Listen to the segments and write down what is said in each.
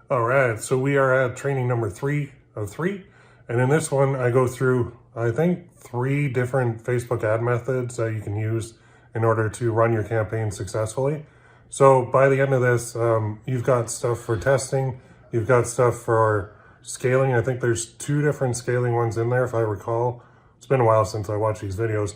All right, so we are at training number 3 of 3. And in this one, I go through, I think, 3 different Facebook ad methods that you can use in order to run your campaign successfully. So by the end of this, you've got stuff for testing, you've got stuff for scaling. I think there's 2 different scaling ones in there, if I recall. It's been a while since I watched these videos.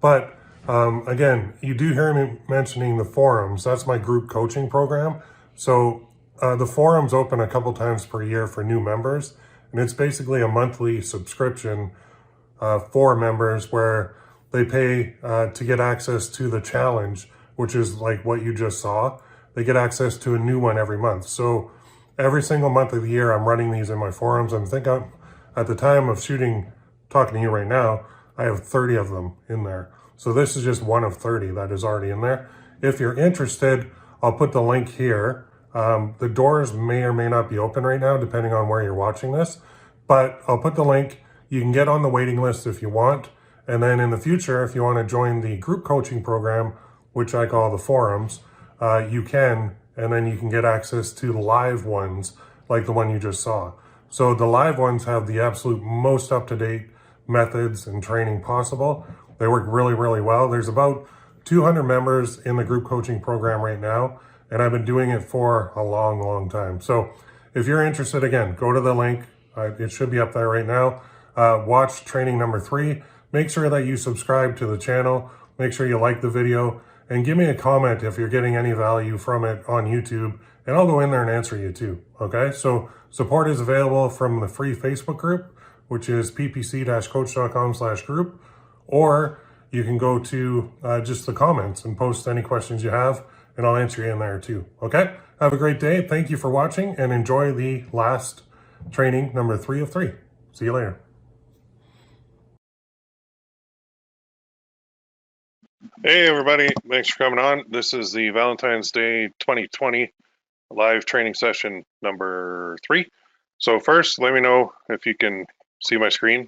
But again, you do hear me mentioning the forums. That's my group coaching program. So the forums open a couple times per year for new members, and it's basically a monthly subscription for members where they pay to get access to the challenge, which is like what you just saw. They get access to a new one every month. So every single month of the year, I'm running these in my forums. I think at the time of talking to you right now, I have 30 of them in there. So this is just one of 30 that is already in there. If you're interested, I'll put the link here. The doors may or may not be open right now, depending on where you're watching this, but I'll put the link. You can get on the waiting list if you want. And then in the future, if you want to join the group coaching program, which I call the forums, you can, and then you can get access to the live ones, like the one you just saw. So the live ones have the absolute most up-to-date methods and training possible. They work really, really well. There's about 200 members in the group coaching program right now, and I've been doing it for a long, long time. So if you're interested, again, go to the link. It should be up there right now. Watch training number 3. Make sure that you subscribe to the channel. Make sure you like the video, and give me a comment if you're getting any value from it on YouTube, and I'll go in there and answer you too, okay? So support is available from the free Facebook group, which is ppc-coach.com/group, or you can go to just the comments and post any questions you have, and I'll answer you in there too, okay? Have a great day. Thank you for watching, and enjoy the last training, number 3 of 3. See you later. Hey everybody, thanks for coming on. This is the Valentine's Day 2020 live training session number 3. So first, let me know if you can see my screen.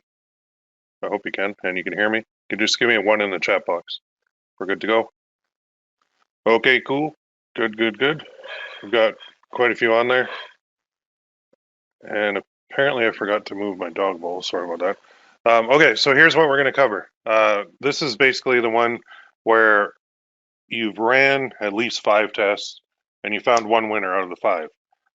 I hope you can, and you can hear me. You can just give me a 1 in the chat box. We're good to go. Okay, cool. Good. We've got quite a few on there. And apparently I forgot to move my dog bowl. Sorry about that. Okay, so here's what we're going to cover. This is basically the one where you've ran at least 5 tests and you found 1 winner out of the 5.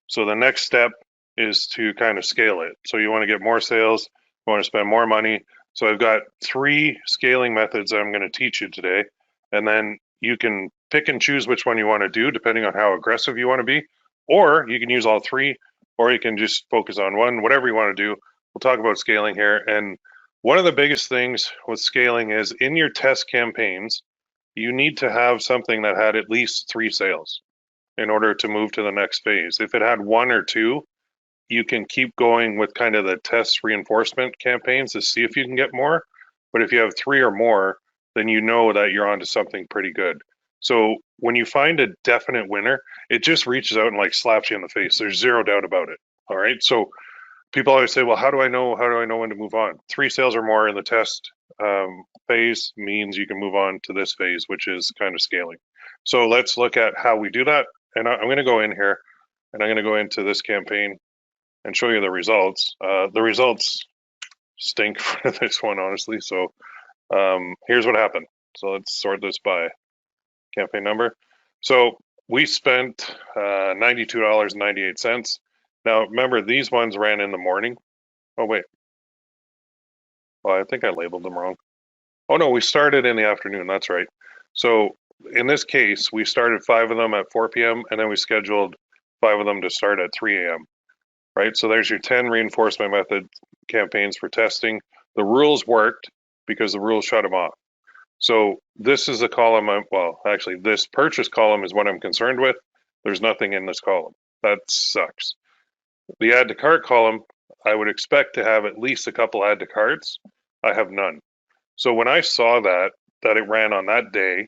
So the next step is to kind of scale it. So you want to get more sales, you want to spend more money. So I've got 3 scaling methods that I'm going to teach you today. And then you can pick and choose which one you want to do depending on how aggressive you want to be. Or you can use all 3, or you can just focus on one, whatever you want to do. We'll talk about scaling here. And one of the biggest things with scaling is in your test campaigns, you need to have something that had at least 3 sales in order to move to the next phase. If it had 1 or 2, you can keep going with kind of the test reinforcement campaigns to see if you can get more. But if you have 3 or more, then you know that you're onto something pretty good. So when you find a definite winner, it just reaches out and like slaps you in the face. There's 0 doubt about it. All right. So people always say, well, how do I know when to move on? 3 sales or more in the test phase means you can move on to this phase, which is kind of scaling. So let's look at how we do that. And I'm going to go in here and I'm going to go into this campaign and show you the results. The results stink for this one, honestly. So here's what happened. So let's sort this by campaign number. So we spent $92.98. Now, remember, these ones ran in the morning. Oh, wait. Well, I think I labeled them wrong. Oh, no, we started in the afternoon. That's right. So in this case, we started 5 of them at 4 p.m. and then we scheduled 5 of them to start at 3 a.m. Right? So there's your 10 reinforcement method campaigns for testing. The rules worked because the rules shut them off. So this is a column, well, actually, this purchase column is what I'm concerned with. There's nothing in this column. That sucks. The add to cart column, I would expect to have at least a couple add to carts. I have none. So when I saw that it ran on that day,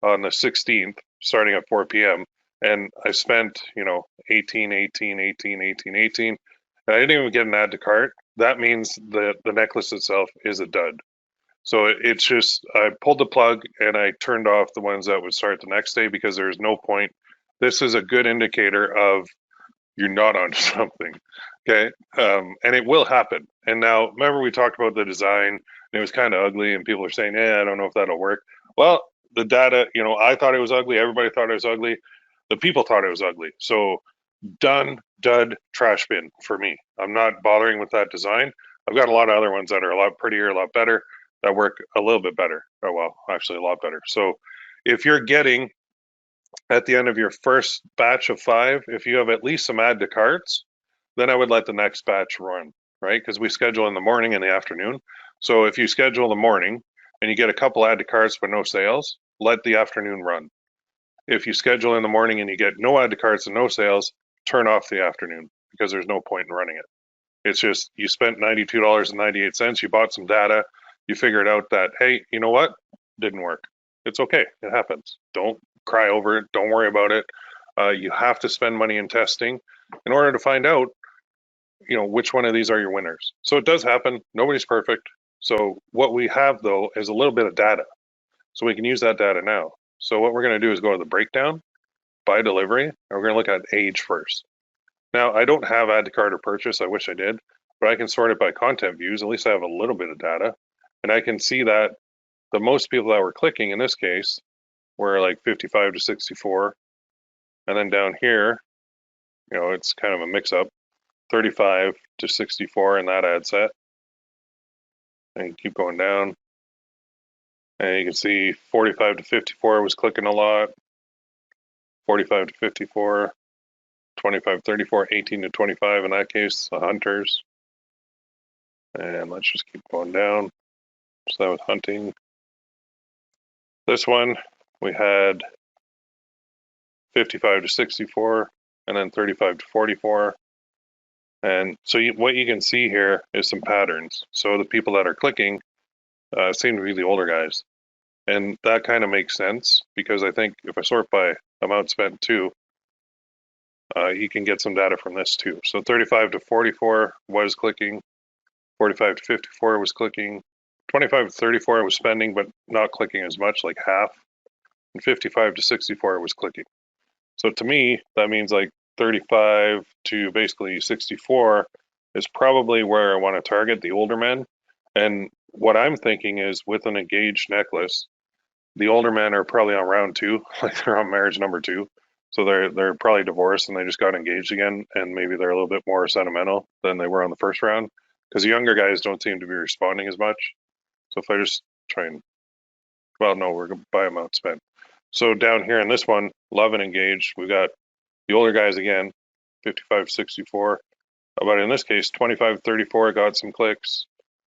on the 16th, starting at 4 p.m., and I spent, 18, and I didn't even get an add to cart, that means the necklace itself is a dud. So it's just, I pulled the plug and I turned off the ones that would start the next day because there's no point. This is a good indicator of you're not onto something. Okay. And it will happen. And now, remember, we talked about the design and it was kind of ugly, and people are saying, I don't know if that'll work. Well, the data, I thought it was ugly. Everybody thought it was ugly. The people thought it was ugly. So, done, dud, trash bin for me. I'm not bothering with that design. I've got a lot of other ones that are a lot prettier, a lot better, that work a little bit better. Oh, well, actually, a lot better. So, if you're getting at the end of your first batch of 5, if you have at least some add to carts, then I would let the next batch run, right? Because we schedule in the morning and the afternoon. So if you schedule the morning and you get a couple add to carts but no sales, let the afternoon run. If you schedule in the morning and you get no add to carts and no sales, turn off the afternoon because there's no point in running it. It's just you spent $92.98, you bought some data, you figured out that, hey, you know what? Didn't work. It's okay. It happens. Don't cry over it. Don't worry about it. You have to spend money in testing in order to find out, which one of these are your winners. So it does happen. Nobody's perfect. So what we have though is a little bit of data. So we can use that data now. So what we're going to do is go to the breakdown by delivery, and we're going to look at age first. Now, I don't have add to cart or purchase. I wish I did, but I can sort it by content views. At least I have a little bit of data, and I can see that the most people that were clicking in this case were like 55 to 64. And then down here, it's kind of a mix up, 35 to 64 in that ad set. And you keep going down. And you can see 45 to 54 was clicking a lot. 45 to 54, 25, 34, 18 to 25 in that case, the hunters. And let's just keep going down. So that was hunting. This one, we had 55 to 64, and then 35 to 44. And so what you can see here is some patterns. So the people that are clicking seem to be the older guys. And that kind of makes sense because I think if I sort by amount spent too, you can get some data from this too. So 35 to 44 was clicking, 45 to 54 was clicking, 25 to 34 was spending but not clicking as much, like half, and 55 to 64 was clicking. So to me, that means like 35 to basically 64 is probably where I want to target the older men. And what I'm thinking is with an engaged necklace, the older men are probably on round 2, like they're on marriage number 2. So they're probably divorced and they just got engaged again, and maybe they're a little bit more sentimental than they were on the first round because the younger guys don't seem to be responding as much. So if I just try and, well, no, we're going to buy amount spent. So down here in this one, love and engaged, we've got the older guys again, 55, 64. But in this case, 25, 34 got some clicks,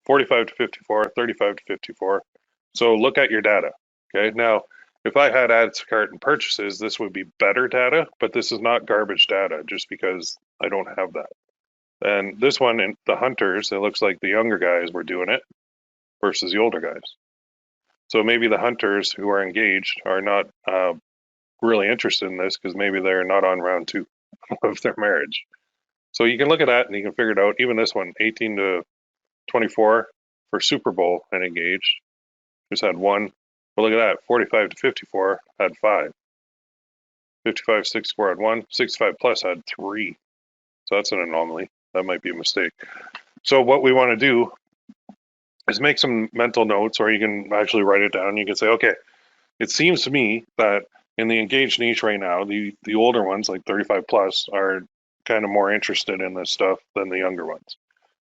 45 to 54, 35 to 54. So look at your data. Okay. Now, if I had add to cart and purchases, this would be better data, but this is not garbage data just because I don't have that. And this one, in the hunters, it looks like the younger guys were doing it versus the older guys. So maybe the hunters who are engaged are not really interested in this because maybe they're not on round 2 of their marriage. So you can look at that and you can figure it out. Even this one, 18 to 24 for Super Bowl and engaged, just had 1. But look at that, 45 to 54 had 5. 55, 64 had 1. 65 plus had 3. So that's an anomaly. That might be a mistake. So what we want to do is make some mental notes, or you can actually write it down. You can say, okay, it seems to me that in the engaged niche right now, the older ones, like 35 plus, are kind of more interested in this stuff than the younger ones.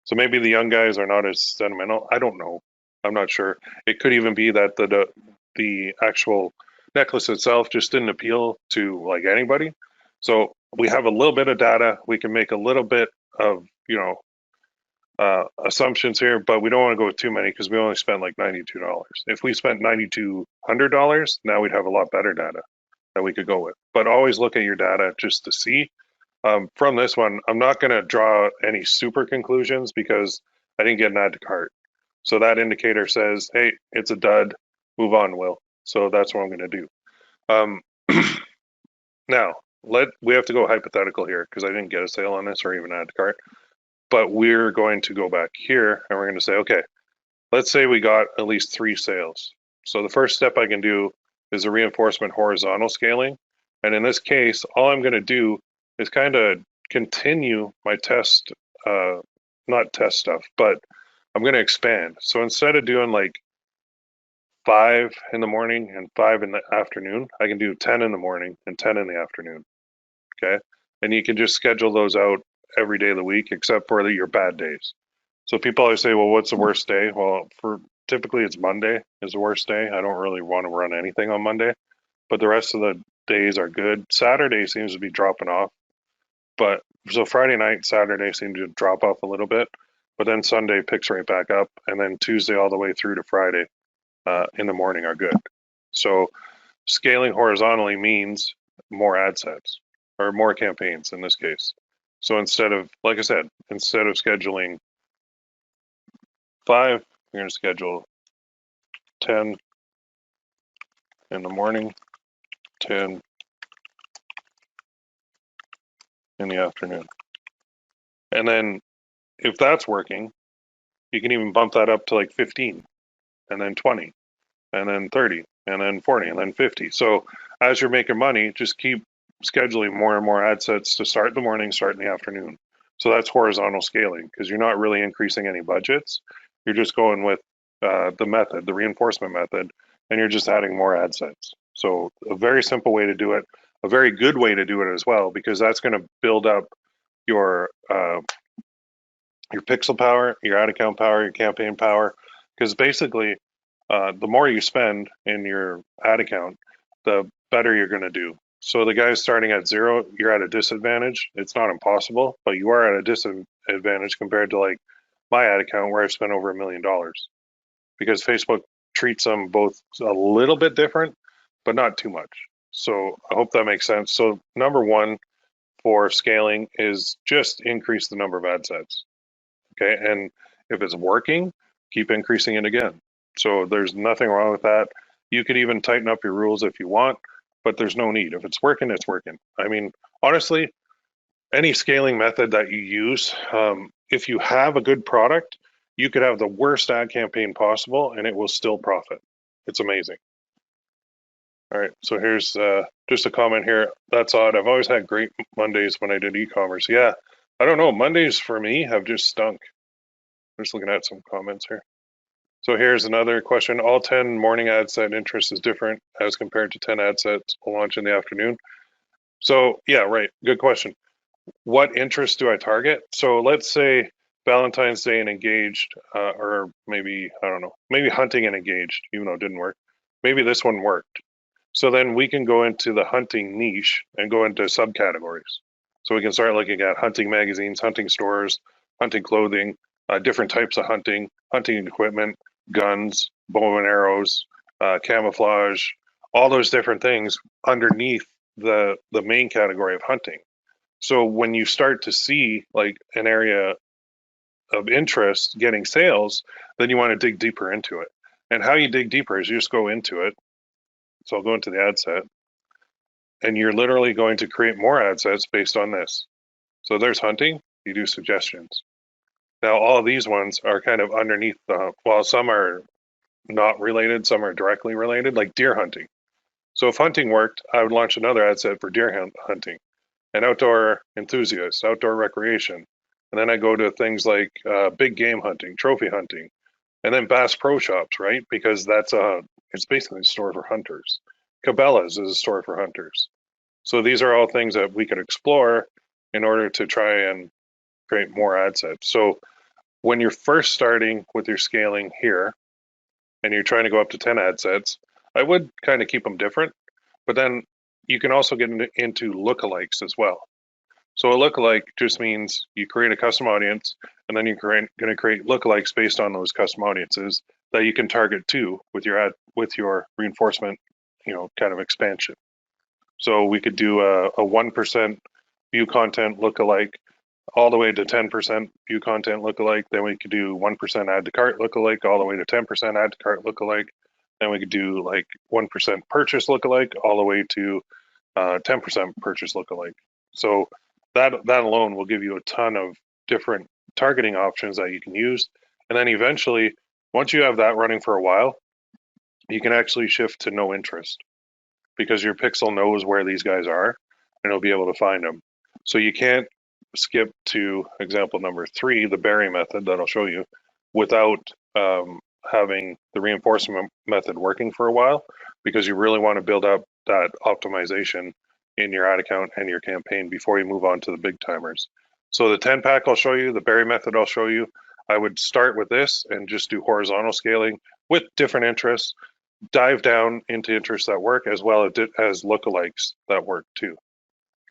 So maybe the young guys are not as sentimental. I don't know. I'm not sure. It could even be that the actual necklace itself just didn't appeal to like anybody. So we have a little bit of data. We can make a little bit of, assumptions here, but we don't want to go with too many because we only spent like $92. If we spent $9,200, now we'd have a lot better data that we could go with. But always look at your data just to see. From this one, I'm not going to draw any super conclusions because I didn't get an add to cart. So that indicator says, hey, it's a dud, move on, Will. So that's what I'm going to do. Now, we have to go hypothetical here because I didn't get a sale on this or even add to cart. But we're going to go back here and we're going to say, okay, let's say we got at least 3 sales. So the first step I can do is a reinforcement horizontal scaling. And in this case, all I'm going to do is kind of continue my test, not test stuff, but I'm going to expand. So instead of doing like 5 in the morning and 5 in the afternoon, I can do 10 in the morning and 10 in the afternoon. Okay. And you can just schedule those out every day of the week, except for your bad days. So people always say, well, what's the worst day? Well, for typically it's Monday is the worst day. I don't really want to run anything on Monday, but the rest of the days are good. Saturday seems to be dropping off, but so Friday night, Saturday seem to drop off a little bit, but then Sunday picks right back up, and then Tuesday all the way through to Friday in the morning are good. So scaling horizontally means more ad sets or more campaigns in this case. So instead of, like I said, instead of scheduling 5, you're going to schedule 10 in the morning, 10 in the afternoon. And then if that's working, you can even bump that up to like 15 and then 20 and then 30 and then 40 and then 50. So as you're making money, just keep scheduling more and more ad sets to start in the morning, start in the afternoon. So that's horizontal scaling because you're not really increasing any budgets. You're just going with the method, the reinforcement method, and you're just adding more ad sets. So a very simple way to do it, a very good way to do it as well, because that's going to build up your pixel power, your ad account power, your campaign power, because basically the more you spend in your ad account, the better you're going to do. So the guys starting at 0, you're at a disadvantage. It's not impossible, but you are at a disadvantage compared to like my ad account where I've spent over $1 million, because Facebook treats them both a little bit different, but not too much. So I hope that makes sense. So number 1 for scaling is just increase the number of ad sets. Okay, and if it's working, keep increasing it again. So there's nothing wrong with that. You could even tighten up your rules if you want, but there's no need. If it's working, it's working. I mean, honestly, any scaling method that you use, if you have a good product, you could have the worst ad campaign possible and it will still profit. It's amazing. All right, so here's just a comment here. That's odd. I've always had great Mondays when I did e-commerce. Yeah, I don't know. Mondays for me have just stunk. I'm just looking at some comments here. So here's another question. All 10 morning ad set interest is different as compared to 10 ad sets will launch in the afternoon. So yeah, right. Good question. What interest do I target? So let's say Valentine's Day and engaged, or maybe, I don't know, maybe hunting and engaged, even though it didn't work. Maybe this one worked. So then we can go into the hunting niche and go into subcategories. So we can start looking at hunting magazines, hunting stores, hunting clothing, different types of hunting, hunting equipment, guns, bow and arrows, camouflage, all those different things underneath the main category of hunting. So when you start to see like an area of interest getting sales, then you want to dig deeper into it. And how you dig deeper is you just go into it. So I'll go into the ad set, and you're literally going to create more ad sets based on this. So there's hunting, you do suggestions. Now all of these ones are kind of underneath the, well, some are not related, some are directly related, like deer hunting. So if hunting worked, I would launch another ad set for deer hunting and outdoor enthusiasts, outdoor recreation. And then I go to things like big game hunting, trophy hunting, and then Bass Pro Shops, right? Because it's basically a store for hunters. Cabela's is a store for hunters. So these are all things that we could explore in order to try and create more ad sets. So when you're first starting with your scaling here and you're trying to go up to 10 ad sets, I would kind of keep them different, but then you can also get into lookalikes as well. So a lookalike just means you create a custom audience, and then you're going to create lookalikes based on those custom audiences that you can target to with your reinforcement, kind of expansion. So we could do a 1% view content lookalike all the way to 10% view content lookalike. Then we could do 1% add to cart lookalike all the way to 10% add to cart lookalike. Then we could do like 1% purchase lookalike all the way to 10% purchase lookalike. So that alone will give you a ton of different targeting options that you can use. And then eventually, once you have that running for a while, you can actually shift to no interest because your pixel knows where these guys are and it'll be able to find them. So you can't skip to example number 3, the berry method that I'll show you, without having the reinforcement method working for a while, because you really want to build up that optimization in your ad account and your campaign before you move on to the big timers. So the 10 pack I'll show you, the berry method I'll show you. I would start with this and just do horizontal scaling with different interests, dive down into interests that work as well as lookalikes that work too.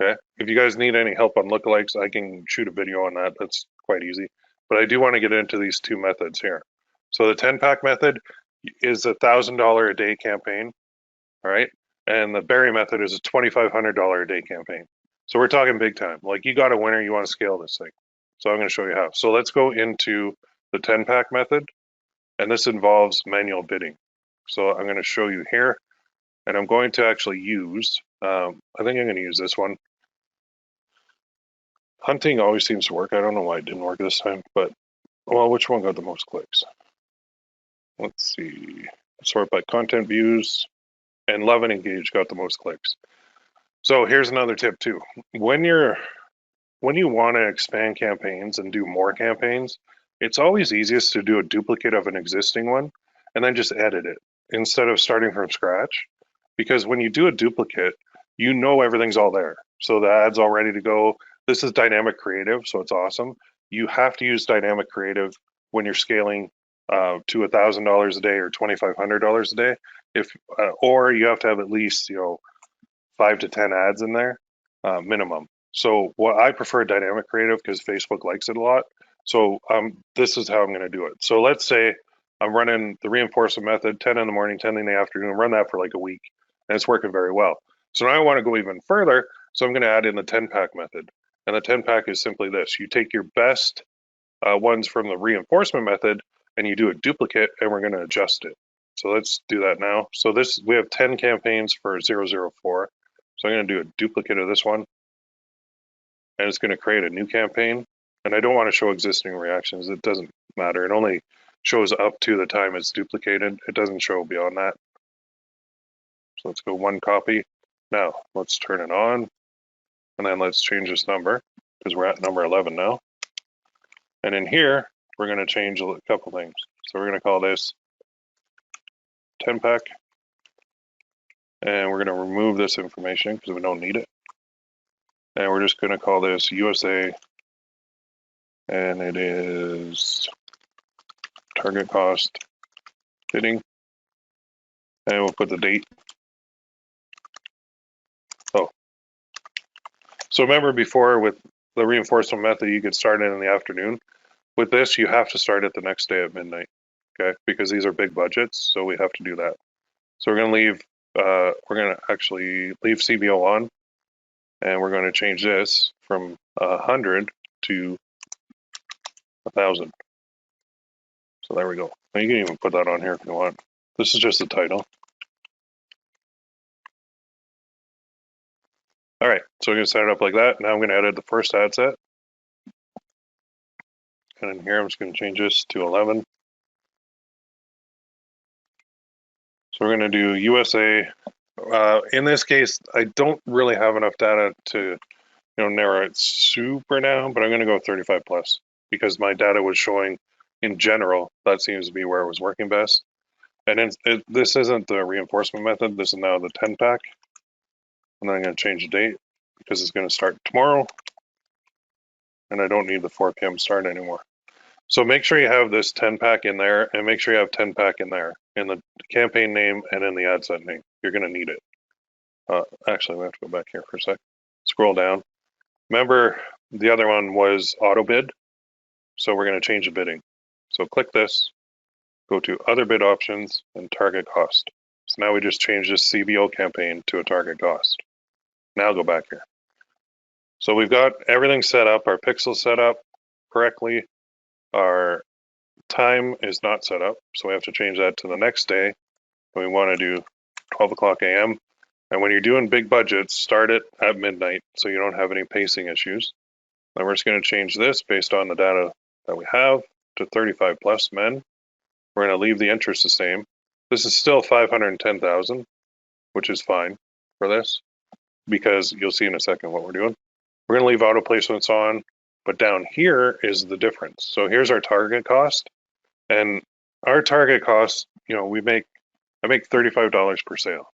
Okay. If you guys need any help on lookalikes, I can shoot a video on that. That's quite easy. But I do want to get into these two methods here. So the 10 pack method is a $1,000 a day campaign. All right. And the berry method is a $2,500 a day campaign. So we're talking big time. Like, you got a winner, you want to scale this thing. So I'm going to show you how. So let's go into the 10 pack method. And this involves manual bidding. So I'm going to show you here. And I'm going to actually use, I think I'm going to use this one. Hunting always seems to work. I don't know why it didn't work this time, but, well, which one got the most clicks? Let's see. Sort by content views, and Love and Engage got the most clicks. So here's another tip too. When you want to expand campaigns and do more campaigns, it's always easiest to do a duplicate of an existing one and then just edit it instead of starting from scratch. Because when you do a duplicate, you know everything's all there. So the ad's all ready to go. This is dynamic creative, so it's awesome. You have to use dynamic creative when you're scaling to $1,000 a day or $2,500 a day. Or you have to have at least 5 to 10 ads in there minimum. So what I prefer dynamic creative because Facebook likes it a lot. So this is how I'm going to do it. So let's say I'm running the reinforcement method 10 in the morning, 10 in the afternoon, run that for like a week, and it's working very well. So now I want to go even further. So I'm going to add in the 10 pack method. And the 10 pack is simply this. You take your best ones from the reinforcement method and you do a duplicate, and we're going to adjust it. So let's do that now. So we have 10 campaigns for 004. So I'm going to do a duplicate of this one. And it's going to create a new campaign. And I don't want to show existing reactions. It doesn't matter. It only shows up to the time it's duplicated. It doesn't show beyond that. So let's go one copy. Now let's turn it on. And then let's change this number because we're at number 11 now. And in here, we're going to change a couple things. So we're going to call this 10 pack. And we're going to remove this information because we don't need it. And we're just going to call this USA. And it is target cost bidding. And we'll put the date. So remember before with the reinforcement method, you could start it in the afternoon. With this, you have to start it the next day at midnight, okay? Because these are big budgets, so we have to do that. So we're going to actually leave CBO on, and we're going to change this from 100 to 1,000. So there we go. Now you can even put that on here if you want. This is just the title. All right, so we're going to set it up like that. Now I'm going to edit the first ad set. And in here, I'm just going to change this to 11. So we're going to do USA. In this case, I don't really have enough data to narrow it super down, but I'm going to go 35 plus because my data was showing in general, that seems to be where it was working best. And this isn't the reinforcement method. This is now the 10 pack. And then I'm going to change the date because it's going to start tomorrow. And I don't need the 4 p.m. start anymore. So make sure you have this 10 pack in there and make sure you have 10 pack in there in the campaign name and in the ad set name. You're going to need it. Actually, we have to go back here for a sec. Scroll down. Remember, the other one was auto bid. So we're going to change the bidding. So click this, go to other bid options and target cost. So now we just changed this CBO campaign to a target cost. Now go back here. So we've got everything set up, our pixels set up correctly. Our time is not set up, so we have to change that to the next day. And we want to do 12 o'clock a.m. And when you're doing big budgets, start it at midnight so you don't have any pacing issues. Then we're just going to change this based on the data that we have to 35 plus men. We're going to leave the interest the same. This is still 510,000, which is fine for this because you'll see in a second what we're doing. We're going to leave auto placements on, but down here is the difference. So here's our target cost, and our target cost, you know, I make $35 per sale.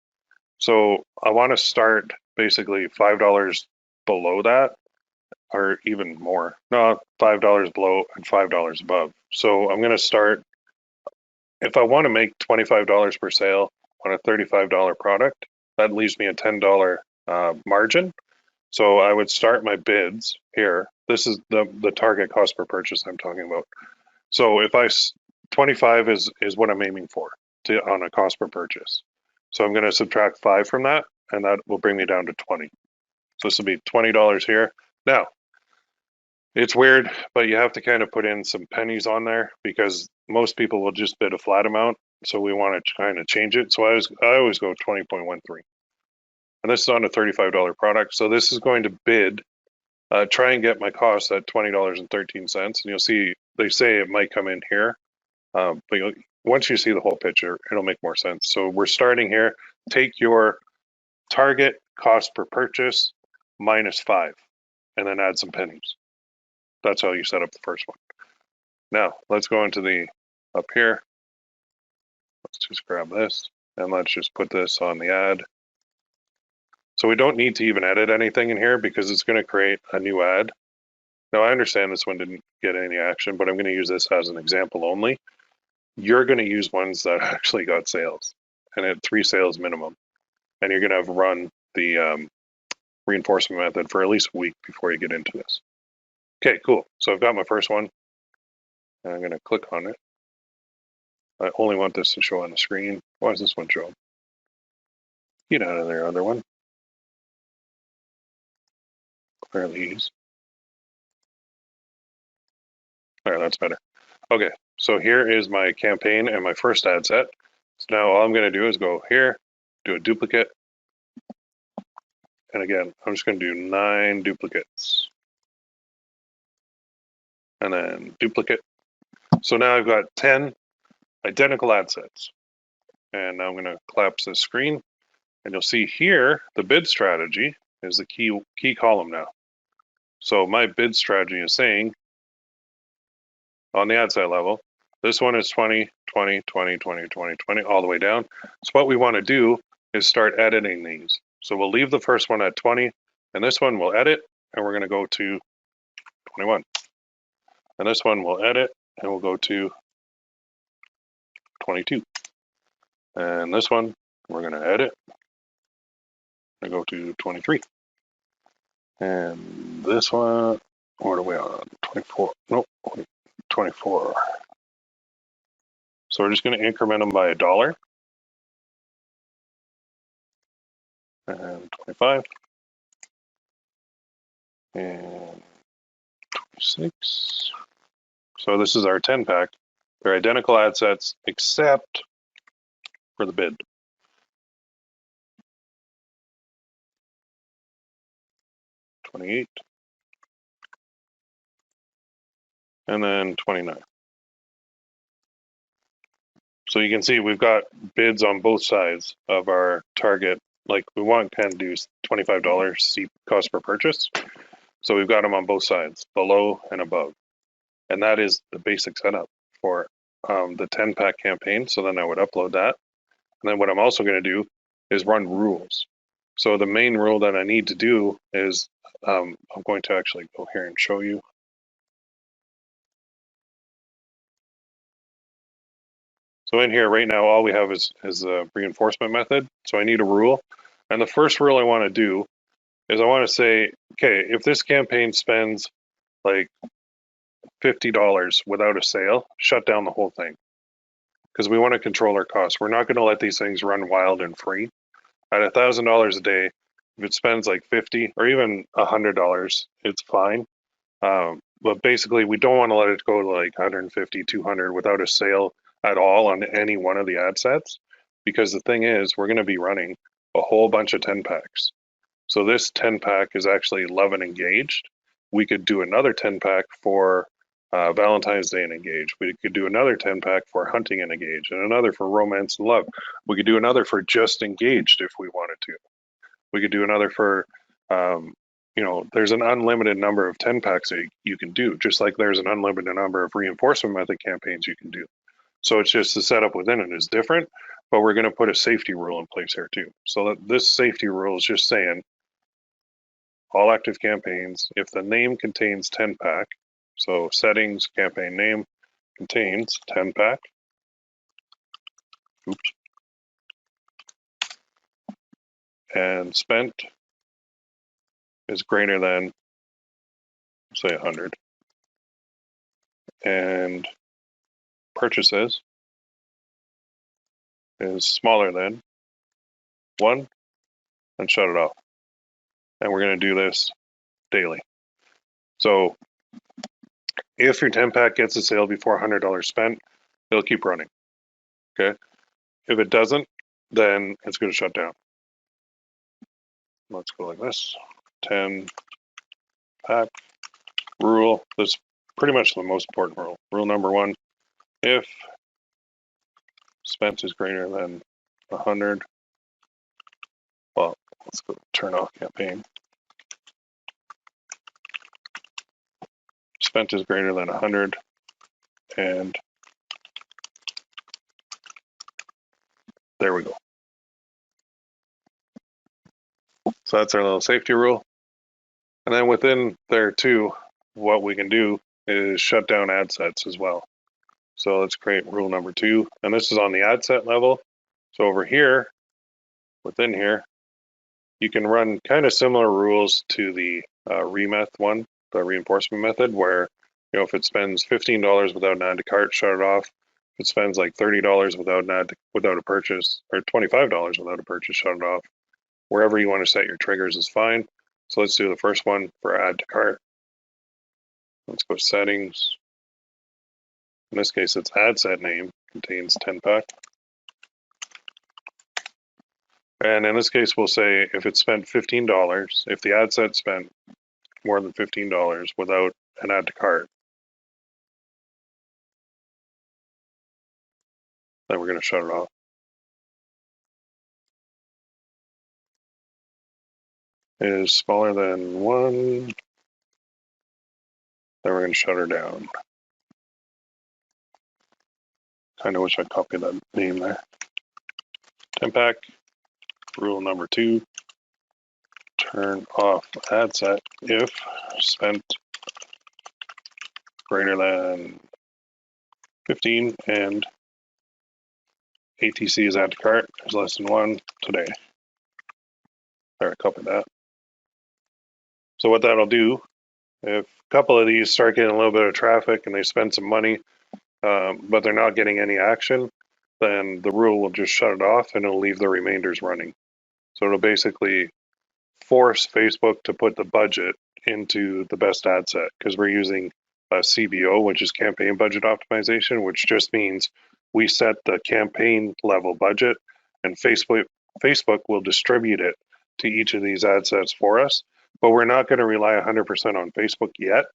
So I want to start basically $5 below that, or even more. No, $5 below and $5 above. So I'm going to start, if I want to make $25 per sale on a $35 product, that leaves me a $10 margin. So I would start my bids here. This is the target cost per purchase I'm talking about. So if 25 is what I'm aiming for on a cost per purchase. So I'm going to subtract 5 from that, and that will bring me down to 20. So this will be $20 here. Now, it's weird, but you have to kind of put in some pennies on there because most people will just bid a flat amount. So we want to kind of change it. So I always go 20.13. And this is on a $35 product. So this is going to bid, try and get my cost at $20.13. And you'll see, they say it might come in here. But once you see the whole picture, it'll make more sense. So we're starting here. Take your target cost per purchase minus 5, and then add some pennies. That's how you set up the first one. Now, let's go into the up here. Let's just grab this, and let's just put this on the ad. So we don't need to even edit anything in here because it's going to create a new ad. Now, I understand this one didn't get any action, but I'm going to use this as an example only. You're going to use ones that actually got sales, and at 3 sales minimum. And you're going to have run the reinforcement method for at least a week before you get into this. Okay, cool. So I've got my first one, and I'm going to click on it. I only want this to show on the screen. Why does this one show? Get out of there, other one. Clear these. There, that's better. Okay, so here is my campaign and my first ad set. So now all I'm going to do is go here, do a duplicate. And again, I'm just going to do 9 duplicates. And then duplicate. So now I've got 10 identical ad sets. And now I'm going to collapse this screen. And you'll see here, the bid strategy is the key column now. So my bid strategy is saying, on the ad set level, this one is 20, 20, 20, 20, 20, 20, all the way down. So what we want to do is start editing these. So we'll leave the first one at 20, and this one we'll edit, and we're going to go to 21. And this one we'll edit, and we'll go to 22. And this one we're going to edit and go to 23. And this one, what are we on? 24. Nope, 24. So we're just going to increment them by $1. And 25. And 26. So this is our 10 pack. They're identical ad sets except for the bid. 28. And then 29. So you can see we've got bids on both sides of our target. Like we want kind of do $25 cost per purchase. So we've got them on both sides, below and above. And that is the basic setup for the 10 pack campaign. So then I would upload that. And then what I'm also going to do is run rules. So the main rule that I need to do is I'm going to actually go here and show you. So in here right now, all we have is a reinforcement method. So I need a rule. And the first rule I want to do is I want to say, okay, if this campaign spends like $50 without a sale, shut down the whole thing. Because we want to control our costs. We're not going to let these things run wild and free. At $1,000 a day, if it spends like $50 or even $100, it's fine. But basically, we don't want to let it go to like 150, 200 without a sale at all on any one of the ad sets. Because the thing is, we're going to be running a whole bunch of 10 packs. So this 10 pack is actually Love and Engaged. We could do another 10 pack for Valentine's Day and Engage. We could do another 10 pack for Hunting and Engage, and another for Romance and Love. We could do another for Just Engaged if we wanted to. We could do another for there's an unlimited number of 10 packs that you can do, just like there's an unlimited number of reinforcement method campaigns you can do. So it's just the setup within it is different, but we're going to put a safety rule in place here too. So that this safety rule is just saying all active campaigns, if the name contains 10 pack, so settings, campaign name contains 10 pack, oops, and spent is greater than, say, 100, and purchases is smaller than 1, and shut it off. And we're going to do this daily. So if your 10 pack gets a sale before $100 spent, it'll keep running. Okay. If it doesn't, then it's going to shut down. Let's go like this. 10 pack rule. This is pretty much the most important rule. Rule number 1, if spent is greater than 100, well, let's go turn off campaign. Spent is greater than 100, and there we go. So that's our little safety rule. And then within there too, what we can do is shut down ad sets as well. So let's create rule number 2, and this is on the ad set level. So over here, within here, you can run kind of similar rules to the remeth one, the reinforcement method, where if it spends $15 without an add to cart, shut it off. If it spends like $30 without a purchase, or $25 without a purchase, shut it off. Wherever you want to set your triggers is fine. So let's do the first one for add to cart. Let's go settings. In this case, it's ad set name contains 10 pack. And in this case, we'll say if it spent $15, if the ad set spent more than $15 without an add to cart, then we're going to shut it off. It is smaller than 1, then we're going to shut her down. Kind of wish I copied that name there. 10 pack, rule number 2, turn off ad set if spent greater than 15 and ATC is add to cart is less than 1 today. There, I copied that. So what that'll do, if a couple of these start getting a little bit of traffic and they spend some money, but they're not getting any action, then the rule will just shut it off and it'll leave the remainders running. So it'll basically force Facebook to put the budget into the best ad set, because we're using CBO, which is campaign budget optimization, which just means we set the campaign level budget and Facebook will distribute it to each of these ad sets for us. But we're not going to rely 100% on Facebook yet.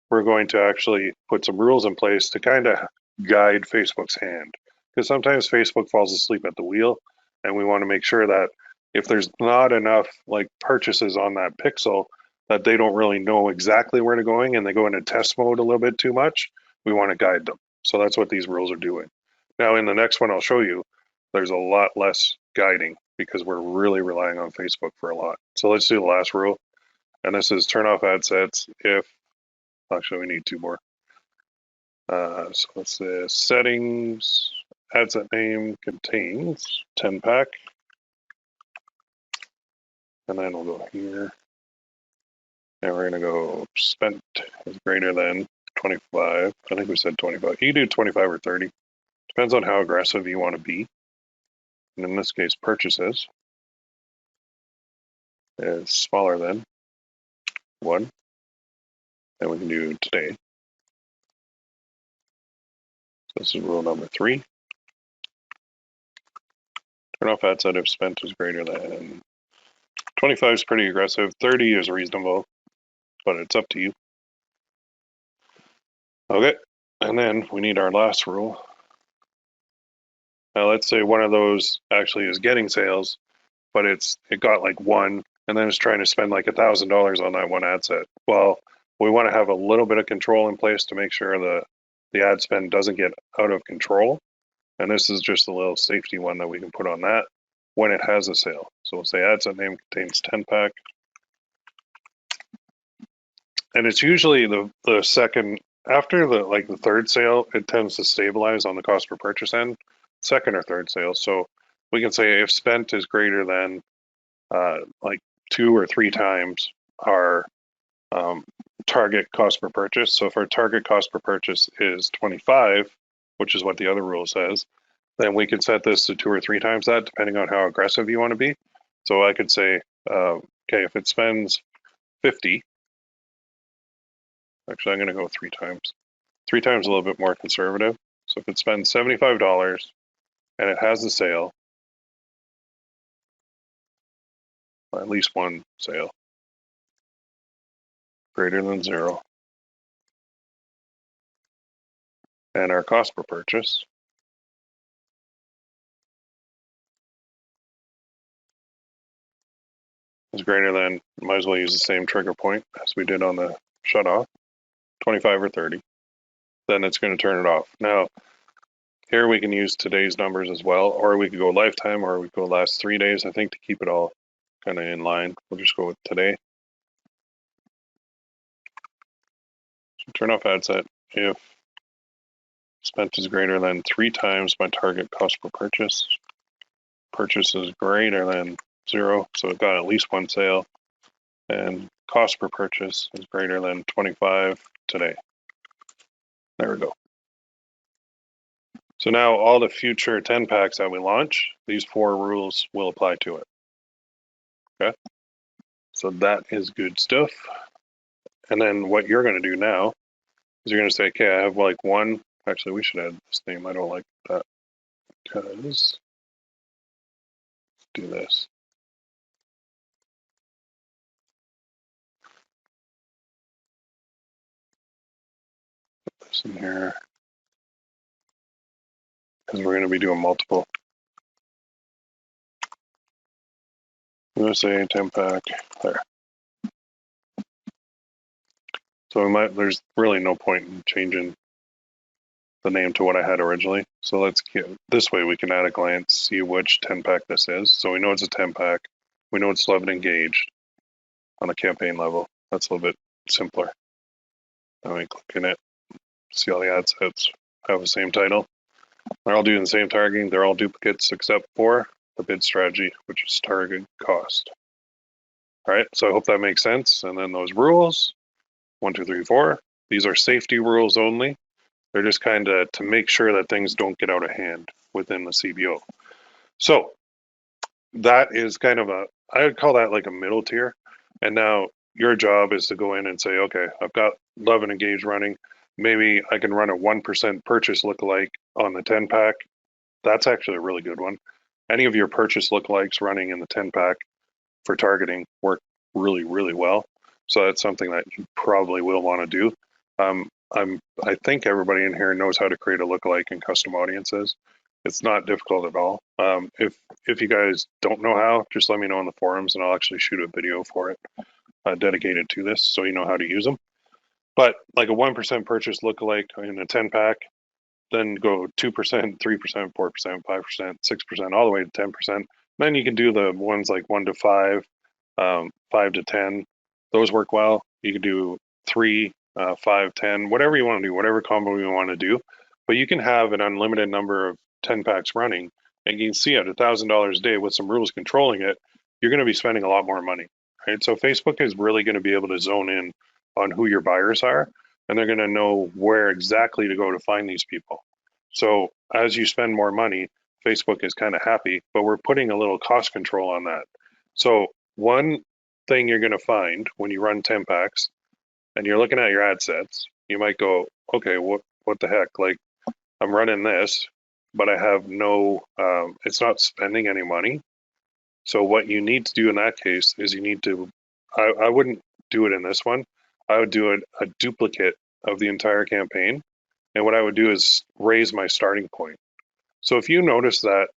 We're going to actually put some rules in place to kind of guide Facebook's hand, because sometimes Facebook falls asleep at the wheel, and we want to make sure that if there's not enough like purchases on that pixel that they don't really know exactly where to going and they go into test mode a little bit too much, we want to guide them. So that's what these rules are doing. Now in the next one I'll show you, there's a lot less guiding because we're really relying on Facebook for a lot. So let's do the last rule. And this is turn off ad sets if, actually we need 2 more. So let's say settings, ad set name contains 10 pack. And then we'll go here. And we're going to go spent is greater than 25. I think we said 25. You can do 25 or 30. Depends on how aggressive you want to be. And in this case, purchases is smaller than 1. And we can do today. So this is rule number 3. Turn off ad set if spent is greater than 25 is pretty aggressive. 30 is reasonable, but it's up to you. Okay, and then we need our last rule. Now let's say one of those actually is getting sales, but it got like 1 and then is trying to spend like $1,000 on that one ad set. Well, we want to have a little bit of control in place to make sure the ad spend doesn't get out of control. And this is just a little safety one that we can put on that when it has a sale. So we'll say ad set name contains 10 pack. And it's usually the second, after the third sale, it tends to stabilize on the cost per purchase end, second or third sale. So we can say if spent is greater than like 2 or 3 times our target cost per purchase. So if our target cost per purchase is 25, which is what the other rule says, then we can set this to 2 or 3 times that, depending on how aggressive you want to be. So I could say, okay, if it spends 50, actually I'm going to go 3 times. 3 times a little bit more conservative. So if it spends $75 and it has a sale, at least one sale, greater than 0, and our cost per purchase is greater than, might as well use the same trigger point as we did on the shut off, 25 or 30, then it's going to turn it off. Now, here we can use today's numbers as well, or we could go lifetime, or we could go last 3 days. I think to keep it all kind of in line, we'll just go with today. So turn off ad set if spent is greater than 3 times my target cost per purchase. Purchase is greater than 0, so it got at least one sale, and cost per purchase is greater than 25 today. There we go. So now all the future 10 packs that we launch, these 4 rules will apply to it. Okay, so that is good stuff. And then what you're going to do now is you're going to say, okay, I have like one. Actually, we should add this name. I don't like that because let's do this. Put this in here because we're going to be doing multiple. I'm going to say 10 pack there. So we might, there's really no point in changing the name to what I had originally. So let's get, this way we can at a glance see which 10 pack this is. So we know it's a 10 pack. We know it's 11 engaged on a campaign level. That's a little bit simpler. Now we click in it, see all the ad sets have the same title. They're all doing the same targeting. They're all duplicates except for the bid strategy, which is target cost. All right, so I hope that makes sense. And then those rules, 1, 2, 3, 4, these are safety rules only. They're just kind of to make sure that things don't get out of hand within the CBO. So that is kind of a, I would call that like a middle tier. And now your job is to go in and say, okay, I've got 11 engaged running. Maybe I can run a 1% purchase lookalike on the 10 pack. That's actually a really good one. Any of your purchase lookalikes running in the 10 pack for targeting work really, really well. So that's something that you probably will want to do. I think everybody in here knows how to create a lookalike and custom audiences. It's not difficult at all. If you guys don't know how, just let me know in the forums and I'll actually shoot a video for it dedicated to this so you know how to use them. But like a 1% purchase lookalike in a 10 pack, then go 2%, 3%, 4%, 5%, 6%, all the way to 10%. Then you can do the ones like 1 to 5, 5 to 10. Those work well. You can do 3, 5, 10, whatever you want to do, whatever combo you want to do. But you can have an unlimited number of 10 packs running, and you can see at $1,000 a day with some rules controlling it, you're going to be spending a lot more money, right? So Facebook is really going to be able to zone in on who your buyers are, and they're going to know where exactly to go to find these people. So as you spend more money, Facebook is kind of happy, but we're putting a little cost control on that. So one thing you're going to find when you run 10 packs and you're looking at your ad sets, you might go, okay, what the heck? Like I'm running this, but I have no, it's not spending any money. So what you need to do in that case is you need to, I wouldn't do it in this one. I would do a duplicate of the entire campaign. And what I would do is raise my starting point. So if you notice that,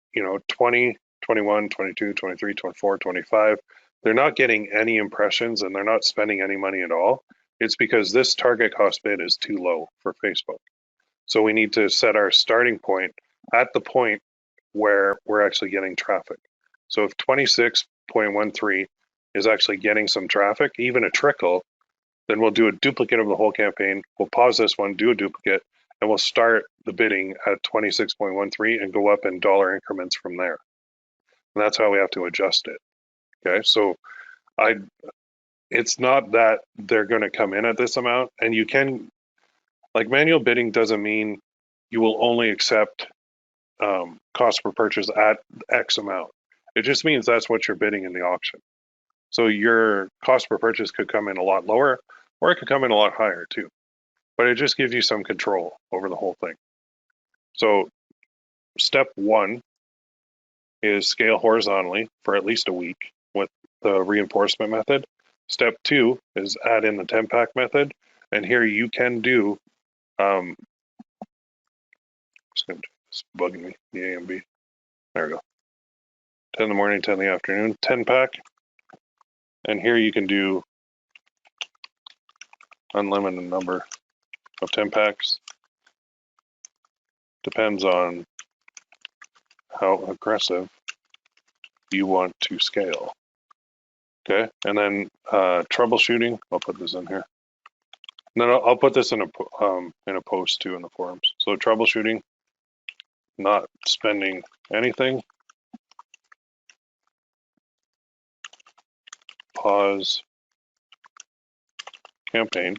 20, 21, 22, 23, 24, 25, they're not getting any impressions and they're not spending any money at all, it's because this target cost bid is too low for Facebook. So we need to set our starting point at the point where we're actually getting traffic. So if 26.13 is actually getting some traffic, even a trickle, then we'll do a duplicate of the whole campaign. We'll pause this one, do a duplicate, and we'll start the bidding at 26.13 and go up in dollar increments from there. And that's how we have to adjust it. Okay, so it's not that they're going to come in at this amount, and you can, like, manual bidding doesn't mean you will only accept cost per purchase at X amount. It just means that's what you're bidding in the auction. So your cost per purchase could come in a lot lower, or it could come in a lot higher too. But it just gives you some control over the whole thing. So step 1 is scale horizontally for at least a week with the reinforcement method. Step 2 is add in the 10-pack method. And here you can do, it's bugging me, the A and B. There we go. 10 in the morning, 10 in the afternoon, 10-pack. And here you can do unlimited number of 10 packs. Depends on how aggressive you want to scale. Okay, and then troubleshooting. I'll put this in here. And then I'll put this in a post too in the forums. So troubleshooting, not spending anything. Pause campaign,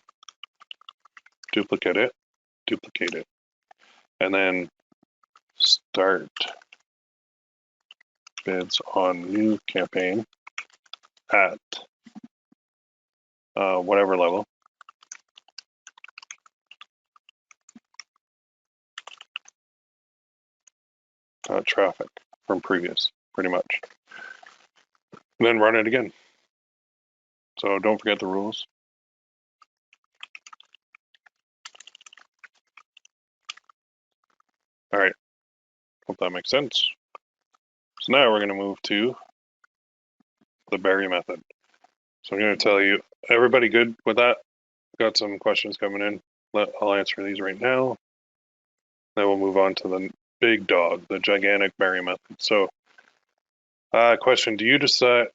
duplicate it, and then start bids on new campaign at whatever level. Traffic from previous, pretty much. And then run it again. So don't forget the rules. All right, hope that makes sense. So now we're going to move to the berry method. So I'm going to tell you, everybody good with that? Got some questions coming in. I'll answer these right now. Then we'll move on to the big dog, the gigantic berry method. So question, do you decide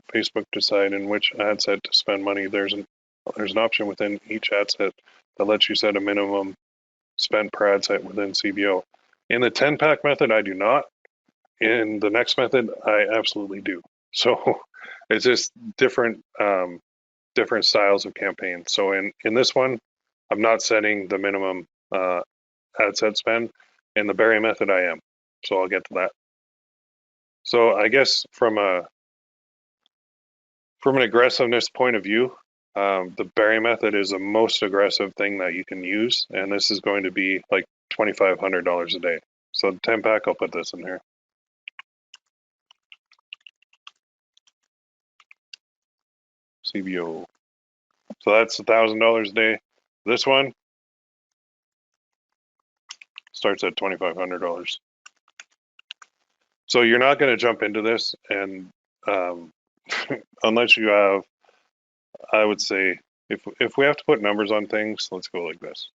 Facebook decide in which ad set to spend money? There's an option within each ad set that lets you set a minimum spent per ad set within CBO. In the 10-pack method, I do not. In the next method, I absolutely do. So it's just different styles of campaigns. So in this one, I'm not setting the minimum ad set spend. In the berry method, I am. So I'll get to that. So I guess from an aggressiveness point of view, the berry method is the most aggressive thing that you can use, and this is going to be like $2,500 a day. So the 10-pack, I'll put this in here. CBO. So that's $1,000 a day. This one starts at $2,500. So you're not going to jump into this, and unless you have, I would say, if we have to put numbers on things, let's go like this.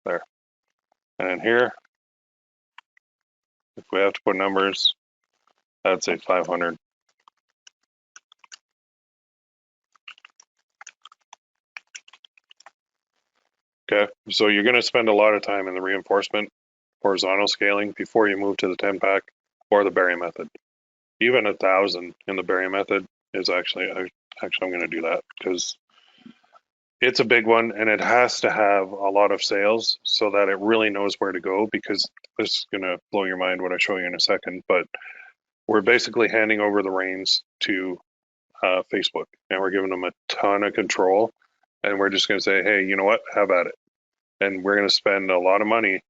There. And here, if we have to put numbers, I'd say 500. Okay, so you're going to spend a lot of time in the reinforcement, horizontal scaling before you move to the 10-pack or the berry method. Even 1,000 in the berry method is actually I'm going to do that because it's a big one and it has to have a lot of sales so that it really knows where to go, because this is going to blow your mind what I show you in a second, but we're basically handing over the reins to Facebook, and we're giving them a ton of control, and we're just going to say, hey, you know what, have at it. And we're going to spend a lot of money,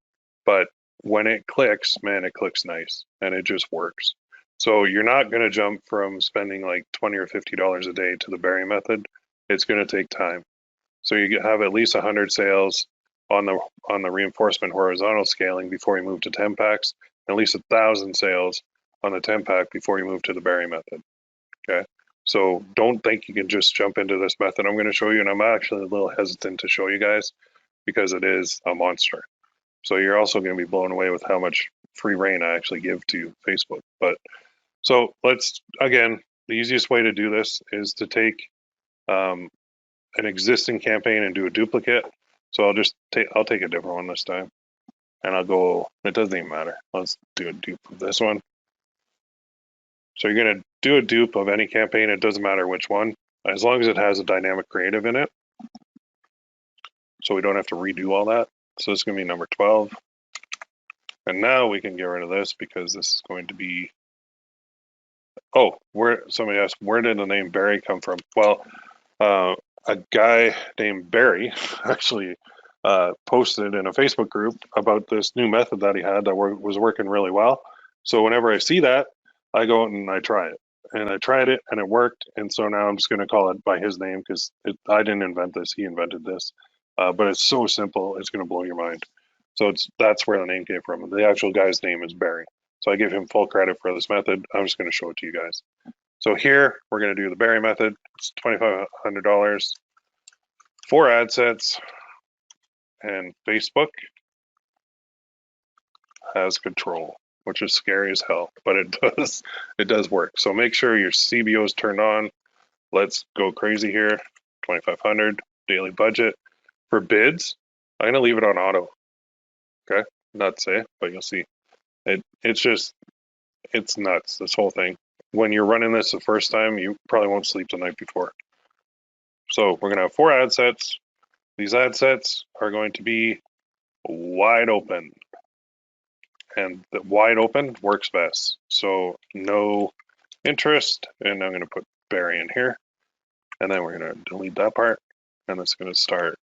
but when it clicks, man, it clicks nice and it just works. So you're not going to jump from spending like $20 or $50 a day to the berry method. it's going to take time. So you have at least 100 sales on the reinforcement horizontal scaling before you move to 10 packs, at least 1,000 sales on the 10 pack before you move to the berry method. Okay. So don't think you can just jump into this method I'm going to show you. And I'm actually a little hesitant to show you guys because it is a monster. So you're also going to be blown away with how much free reign I actually give to Facebook. But so let's, again, the easiest way to do this is to take an existing campaign and do a duplicate. So I'll take a different one this time, and I'll go, it doesn't even matter. Let's do a dupe of this one. So you're going to do a dupe of any campaign. It doesn't matter which one, as long as it has a dynamic creative in it. So we don't have to redo all that. So it's going to be number 12. And now we can get rid of this because this is going to be, oh, somebody asked, where did the name Barry come from? Well, a guy named Barry actually posted in a Facebook group about this new method that he had that was working really well. So whenever I see that, I go out and I try it. And I tried it and it worked. And so now I'm just going to call it by his name because I didn't invent this. He invented this. But it's so simple. It's going to blow your mind. So that's where the name came from. The actual guy's name is Barry. So I give him full credit for this method. I'm just going to show it to you guys. So here we're going to do the Barry method. It's $2,500, 4 ad sets, and Facebook has control, which is scary as hell, but it does work. So make sure your CBO is turned on. Let's go crazy here. 2,500 daily budget. For bids, I'm going to leave it on auto. Okay, not safe, but you'll see. It's nuts, this whole thing. When you're running this the first time, you probably won't sleep the night before. So we're going to have 4 ad sets. These ad sets are going to be wide open. And the wide open works best. So no interest. And I'm going to put Barry in here. And then we're going to delete that part. And it's going to start,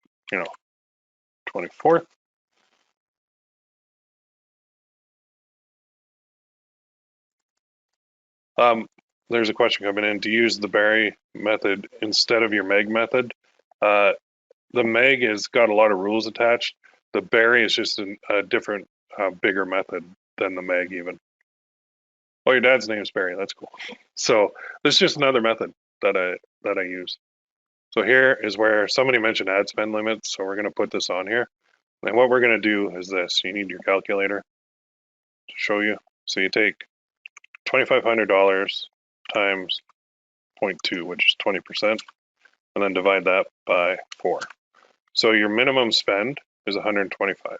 24th. There's a question coming in. Do you use the Barry method instead of your Meg method? The Meg has got a lot of rules attached. The Barry is just a different, bigger method than the Meg even. Oh, your dad's name is Barry. That's cool. So there's just another method that I use. So here is where somebody mentioned ad spend limits. So we're going to put this on here. And what we're going to do is this. You need your calculator to show you. So you take $2,500 times 0.2, which is 20%, and then divide that by 4. So your minimum spend is 125.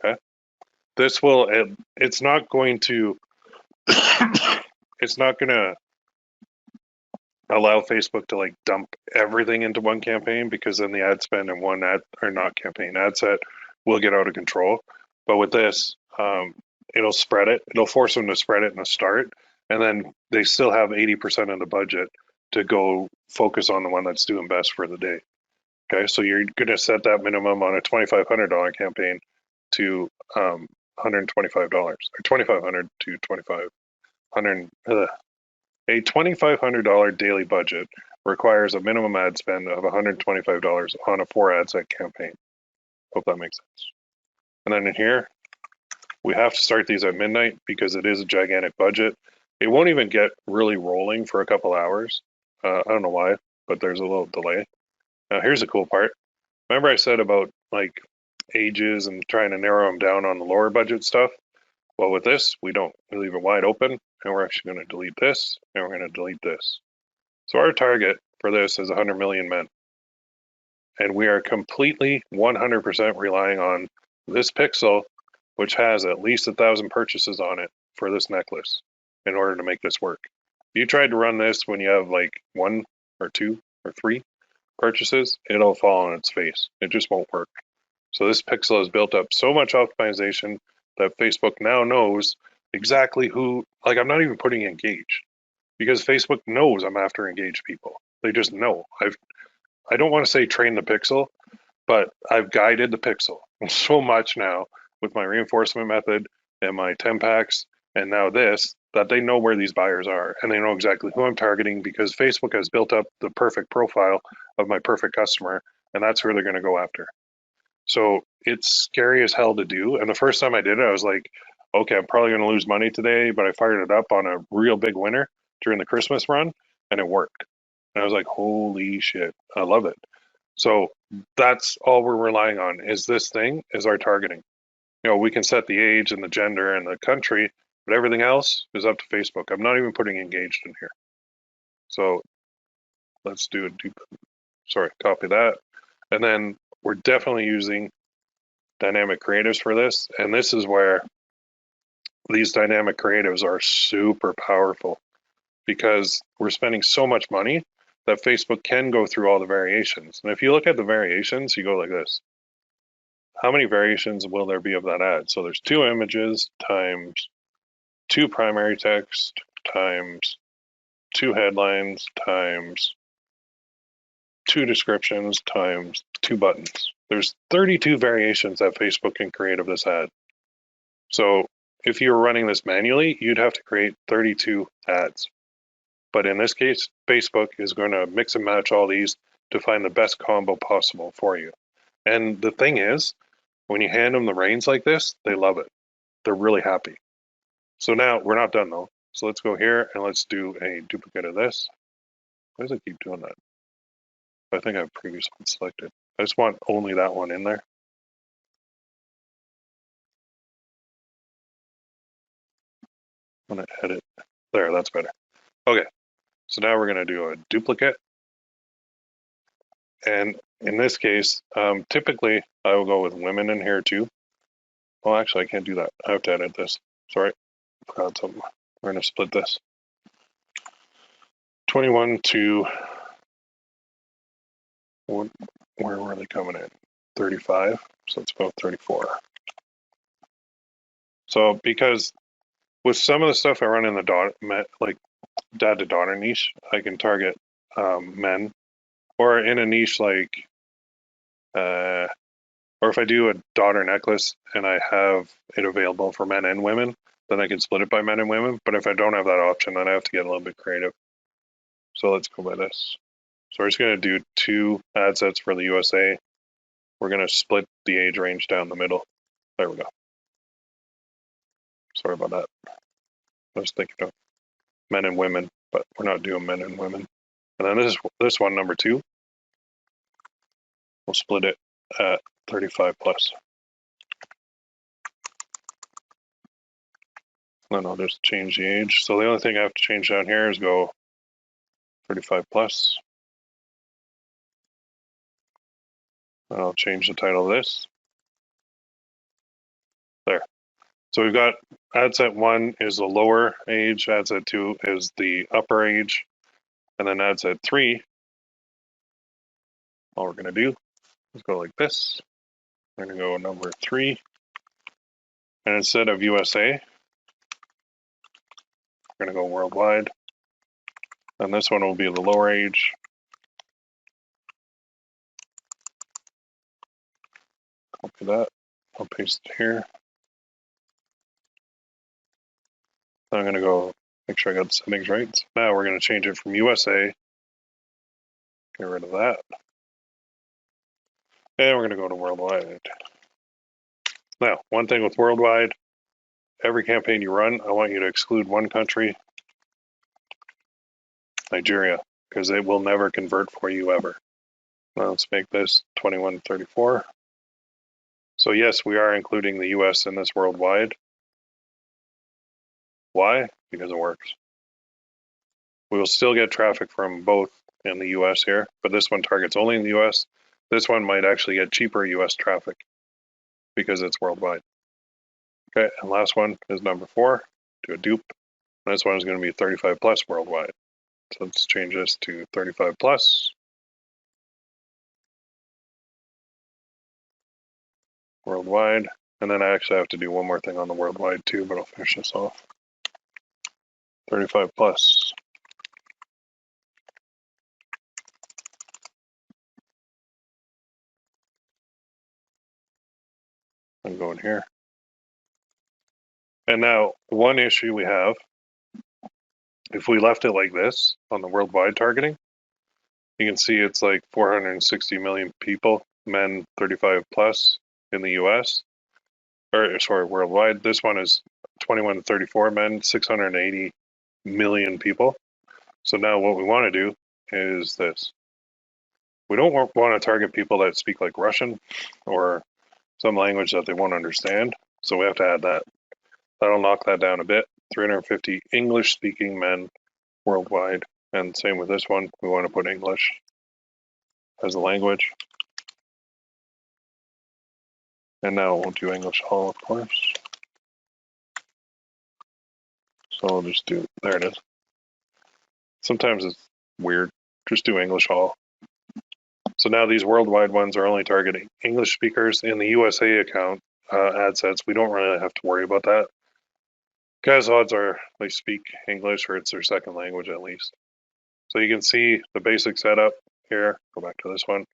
Okay. This will, it's not going to, it's not going to allow Facebook to like dump everything into one campaign, because then the ad spend in one ad set will get out of control. But with this, it'll spread it. It'll force them to spread it in the start, and then they still have 80% of the budget to go focus on the one that's doing best for the day. Okay, so you're going to set that minimum on a $2,500 campaign to $125, or $2,500 to $2,500. A $2,500 daily budget requires a minimum ad spend of $125 on a 4 ad set campaign. Hope that makes sense. And then in here, we have to start these at midnight because it is a gigantic budget. It won't even get really rolling for a couple hours. I don't know why, but there's a little delay. Now here's the cool part. Remember I said about like ages and trying to narrow them down on the lower budget stuff? Well, with this, we don't. We leave it wide open, and we're actually going to delete this, and we're going to delete this. So our target for this is 100 million men. And we are completely 100% relying on this pixel, which has at least 1,000 purchases on it for this necklace in order to make this work. If you tried to run this when you have like 1 or 2 or 3 purchases, it'll fall on its face. It just won't work. So this pixel has built up so much optimization that Facebook now knows exactly who, like I'm not even putting engaged, because Facebook knows I'm after engaged people. They just know. I don't want to say train the pixel, but I've guided the pixel so much now with my reinforcement method and my 10 packs, and now this, that they know where these buyers are and they know exactly who I'm targeting because Facebook has built up the perfect profile of my perfect customer, and that's who they're going to go after. So it's scary as hell to do. And the first time I did it, I was like, okay, I'm probably going to lose money today, but I fired it up on a real big winner during the Christmas run and it worked. And I was like, holy shit, I love it. So that's all we're relying on is this thing is our targeting. You know, we can set the age and the gender and the country, but everything else is up to Facebook. I'm not even putting engaged in here. So let's do copy that. And then we're definitely using dynamic creatives for this. And this is where these dynamic creatives are super powerful because we're spending so much money that Facebook can go through all the variations. And if you look at the variations, you go like this. How many variations will there be of that ad? So there's 2 images times 2 primary text times 2 headlines times 2 descriptions times 2 buttons. There's 32 variations that Facebook can create of this ad. So if you were running this manually, you'd have to create 32 ads. But in this case, Facebook is going to mix and match all these to find the best combo possible for you. And the thing is, when you hand them the reins like this, they love it. They're really happy. So now we're not done though. So let's go here and let's do a duplicate of this. Why does it keep doing that? I think I have previous one selected. I just want only that one in there. I'm going to edit. There, that's better. Okay, so now we're going to do a duplicate. And in this case, typically I will go with women in here too. Well, actually, I can't do that. I have to edit this. Sorry, forgot something. We're going to split this. 21 to, where were they coming in? 35, so it's about 34. So because with some of the stuff I run in the like dad to daughter niche, I can target men, or in a niche like, or if I do a daughter necklace and I have it available for men and women, then I can split it by men and women. But if I don't have that option, then I have to get a little bit creative. So let's go by this. So we're just going to do 2 ad sets for the USA. We're going to split the age range down the middle. There we go. Sorry about that. I was thinking of men and women, but we're not doing men and women. And then this one, number 2, we'll split it at 35 plus. Then I'll just change the age. So the only thing I have to change down here is go 35 plus. And I'll change the title of this. There. So we've got ad set 1 is the lower age, ad set 2 is the upper age, and then ad set 3, all we're going to do is go like this. We're going to go number 3, and instead of USA, we're going to go worldwide, and this one will be the lower age. Copy that, I'll paste it here. I'm going to go make sure I got the settings right. So now we're going to change it from USA. Get rid of that. And we're going to go to worldwide. Now, one thing with worldwide, every campaign you run, I want you to exclude one country, Nigeria, because it will never convert for you ever. Now let's make this 2134. So yes, we are including the US in this worldwide. Why? Because it works. We will still get traffic from both in the US here, but this one targets only in the US. This one might actually get cheaper US traffic because it's worldwide. Okay, and last one is number 4, do a dupe. And this one is going to be 35 plus worldwide. So let's change this to 35 plus. Worldwide. And then I actually have to do one more thing on the worldwide too, but I'll finish this off. 35 plus. I'm going here. And now one issue we have If we left it like this on the worldwide targeting, you can see it's like 460 million people, men 35 plus in the US, or sorry, worldwide. This one is 21 to 34 men, 680 million people. So now what we want to do is this. We don't want to target people that speak like Russian or some language that they won't understand. So we have to add that. That'll knock that down a bit. 350 English speaking men worldwide. And same with this one. We want to put English as a language. And now we'll do English all, of course. So we'll just do, there it is. Sometimes it's weird. Just do English all. So now these worldwide ones are only targeting English speakers. In the USA account ad sets, we don't really have to worry about that. Guys, odds are they speak English or it's their second language at least. So you can see the basic setup here. Go back to this one.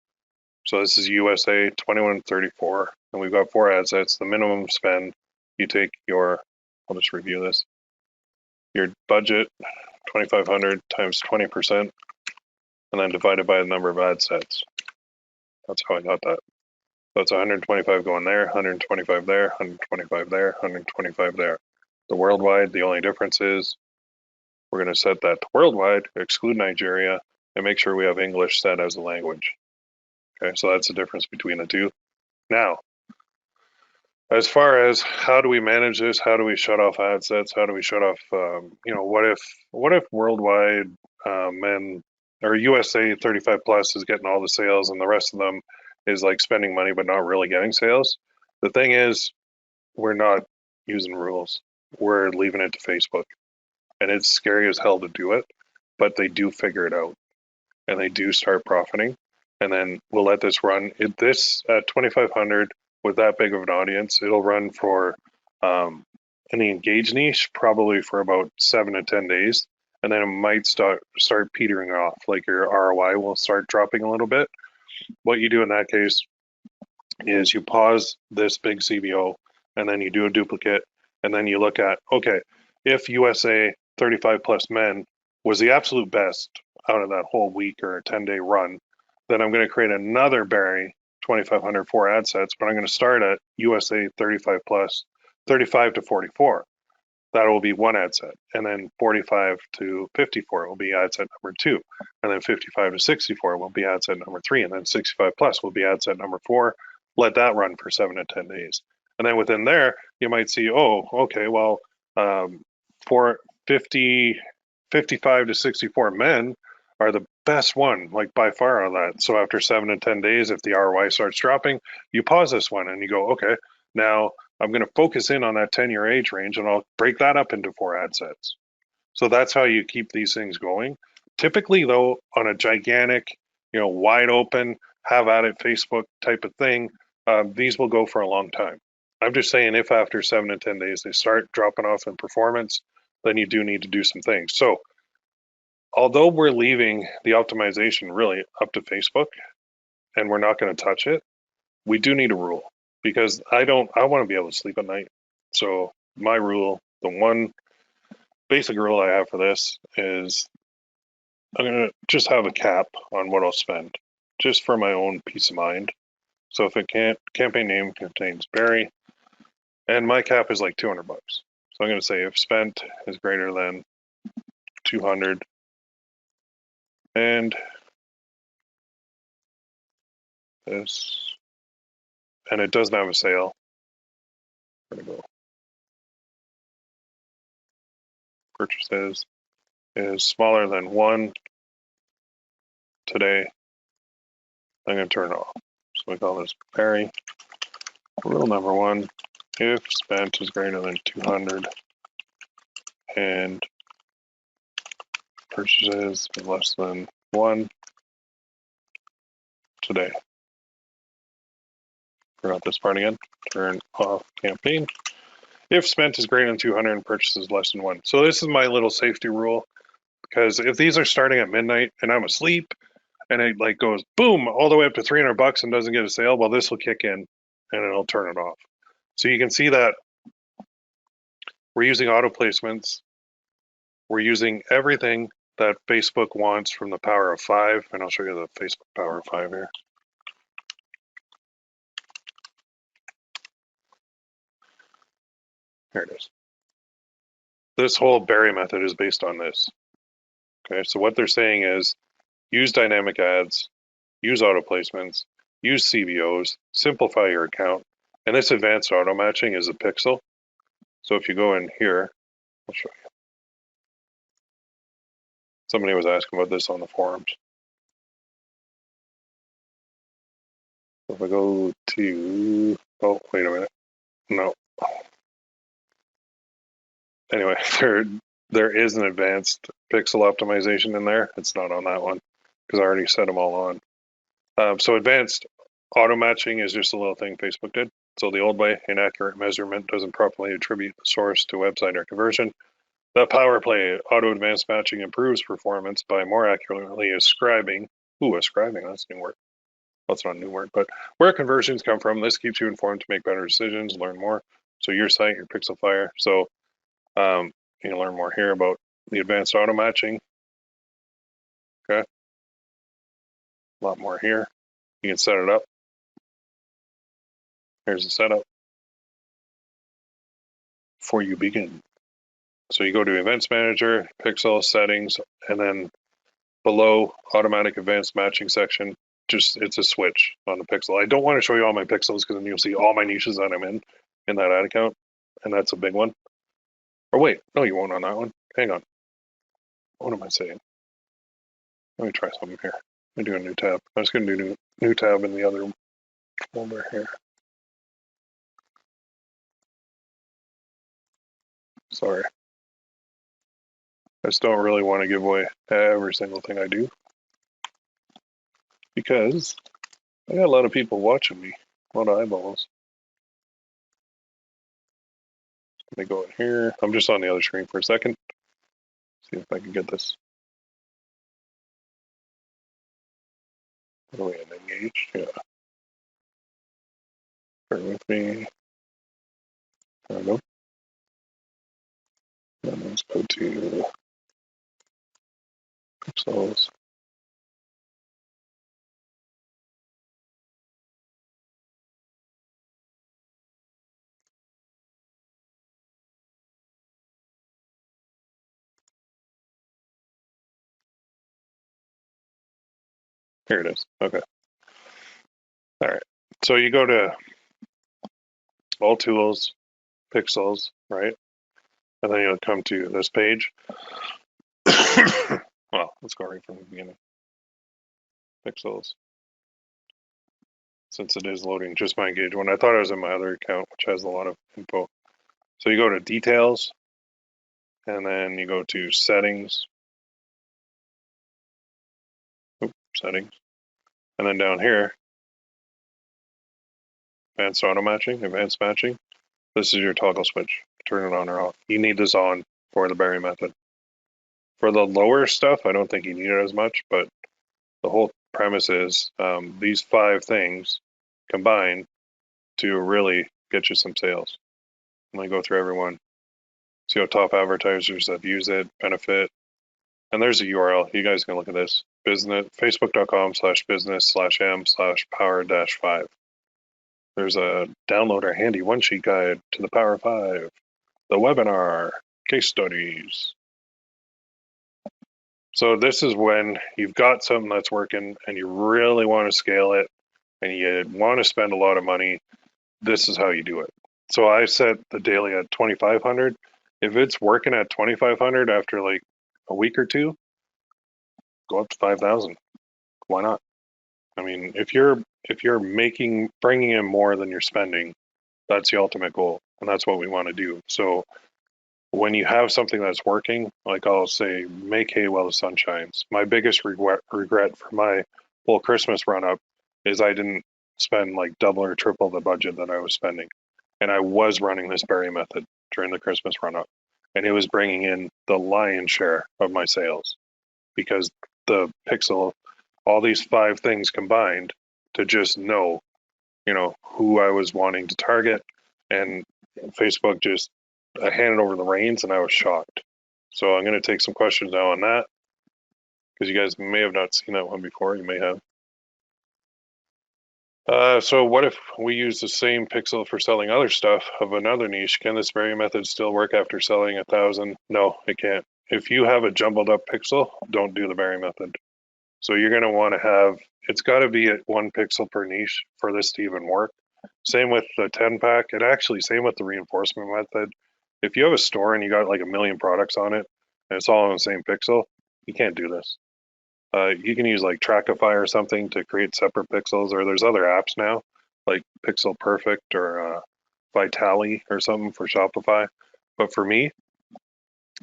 So this is USA 2134, and we've got 4 ad sets. The minimum spend, you take your, I'll just review this. Your budget, 2,500 times 20%, and then divided by the number of ad sets. That's how I got that. So it's 125 going there, 125 there, 125 there, 125 there. The worldwide, the only difference is we're going to set that to worldwide, exclude Nigeria, and make sure we have English set as a language. Okay, so that's the difference between the two. Now, as far as how do we manage this, how do we shut off ad sets, how do we shut off, what if worldwide men or USA 35 plus is getting all the sales and the rest of them is like spending money but not really getting sales? The thing is, we're not using rules. We're leaving it to Facebook. And it's scary as hell to do it, but they do figure it out and they do start profiting. And then we'll let this run. This at 2,500 with that big of an audience, it'll run for in the engaged niche probably for about 7 to 10 days, and then it might start petering off. Like your ROI will start dropping a little bit. What you do in that case is you pause this big CBO, and then you do a duplicate, and then you look at, okay, if USA 35 plus men was the absolute best out of that whole week or a 10-day run, then I'm going to create another Barry 2,500 4 ad sets, but I'm going to start at USA 35 plus 35 to 44. That will be one ad set. And then 45 to 54 will be ad set number 2. And then 55 to 64 will be ad set number 3. And then 65 plus will be ad set number 4. Let that run for 7 to 10 days. And then within there, you might see, oh, okay, well, for 55 to 64 men are the best one, like by far on that. So after 7 to 10 days, if the ROI starts dropping, you pause this one and you go, okay, now I'm going to focus in on that 10-year age range and I'll break that up into 4 ad sets. So that's how you keep these things going. Typically, though, on a gigantic, wide open, have at it Facebook type of thing, these will go for a long time. I'm just saying if after 7 to 10 days they start dropping off in performance, then you do need to do some things. So although we're leaving the optimization really up to Facebook and we're not going to touch it, we do need a rule because I want to be able to sleep at night. So my rule, the one basic rule I have for this is I'm going to just have a cap on what I'll spend just for my own peace of mind. So if a campaign name contains Barry and my cap is like $200. So I'm going to say if spent is greater than 200 and this, and it doesn't have a sale. I'm going to go purchases is smaller than 1 today. I'm going to turn it off. So we call this Barry. Rule number 1, if spent is greater than 200 and purchases is less than 1 today. Forgot this part again. Turn off campaign. If spent is greater than 200 and purchases less than 1. So this is my little safety rule, because if these are starting at midnight and I'm asleep and it like goes boom all the way up to $300 and doesn't get a sale, well, this will kick in and it'll turn it off. So you can see that we're using auto placements. we're using everything that Facebook wants from the power of 5, and I'll show you the Facebook power of 5 here. Here it is. This whole Berry method is based on this. Okay, so what they're saying is use dynamic ads, use auto placements, use CBOs, simplify your account, and this advanced auto matching is a pixel. So if you go in here, I'll show you. Somebody was asking about this on the forums. So if I go to, oh, wait a minute. No. Anyway, there is an advanced pixel optimization in there. It's not on that one because I already set them all on. So advanced auto matching is just a little thing Facebook did. So the old way, inaccurate measurement doesn't properly attribute the source to website or conversion. The power play, auto advanced matching improves performance by more accurately ascribing, ascribing, that's a new word. That's not a new word, but where conversions come from. This keeps you informed to make better decisions, learn more. So your site, your pixel fire. So you can learn more here about the advanced auto matching. Okay. A lot more here. You can set it up. Here's the setup before you begin. So you go to Events Manager, Pixel, Settings, and then below Automatic Advanced Matching section, it's a switch on the pixel. I don't want to show you all my pixels because then you'll see all my niches that I'm in that ad account, and that's a big one. Or wait, no, you won't on that one. Hang on. What am I saying? Let me try something here. Let me do a new tab. I'm just going to do new tab in the other folder here. Sorry. I just don't really want to give away every single thing I do because I got a lot of people watching me, a lot of eyeballs. Let me go in here. I'm just on the other screen for a second. See if I can get this. Oh, and engaged, yeah. Bear with me. Nope. And let's go to pixels. Here it is. Okay. All right. So you go to all tools, pixels, right? And then you'll come to this page. Well, let's go right from the beginning. Pixels. Since it is loading just my Engage one. I thought it was in my other account, which has a lot of info. So you go to details, and then you go to settings. Settings. And then down here, advanced auto matching, advanced matching. This is your toggle switch. Turn it on or off. You need this on for the Berry method. For the lower stuff, I don't think you need it as much, but the whole premise is these 5 things combine to really get you some sales. Let me go through everyone. See how top advertisers that use it benefit. And there's a URL. You guys can look at this. facebook.com/business/m/power-5. There's a download our handy one-sheet guide to the Power 5, the webinar, case studies. So this is when you've got something that's working and you really want to scale it and you want to spend a lot of money. This is how you do it. So I set the daily at 2,500. If it's working at 2,500 after like a week or two, go up to 5,000. Why not? I mean, if you're bringing in more than you're spending, that's the ultimate goal, and that's what we want to do. So when you have something that's working, like I'll say, make hay while the sun shines. My biggest regret for my whole Christmas run up is I didn't spend like double or triple the budget that I was spending, and I was running this Berry method during the Christmas run up, and it was bringing in the lion's share of my sales because the pixel, all these 5 things combined to just know, who I was wanting to target, and Facebook just, I handed over the reins and I was shocked. So I'm going to take some questions now on that, because you guys may have not seen that one before. You may have. So what if we use the same pixel for selling other stuff of another niche? Can this very method still work after selling 1,000? No, it can't. If you have a jumbled up pixel, don't do the berry method. So you're going to want to have, it's got to be at 1 pixel per niche for this to even work. Same with the 10 pack, and actually same with the reinforcement method. If you have a store and you got like 1,000,000 products on it and it's all on the same pixel, you can't do this. You can use like Trackify or something to create separate pixels, or there's other apps now like Pixel Perfect or Vitali or something for Shopify. But for me,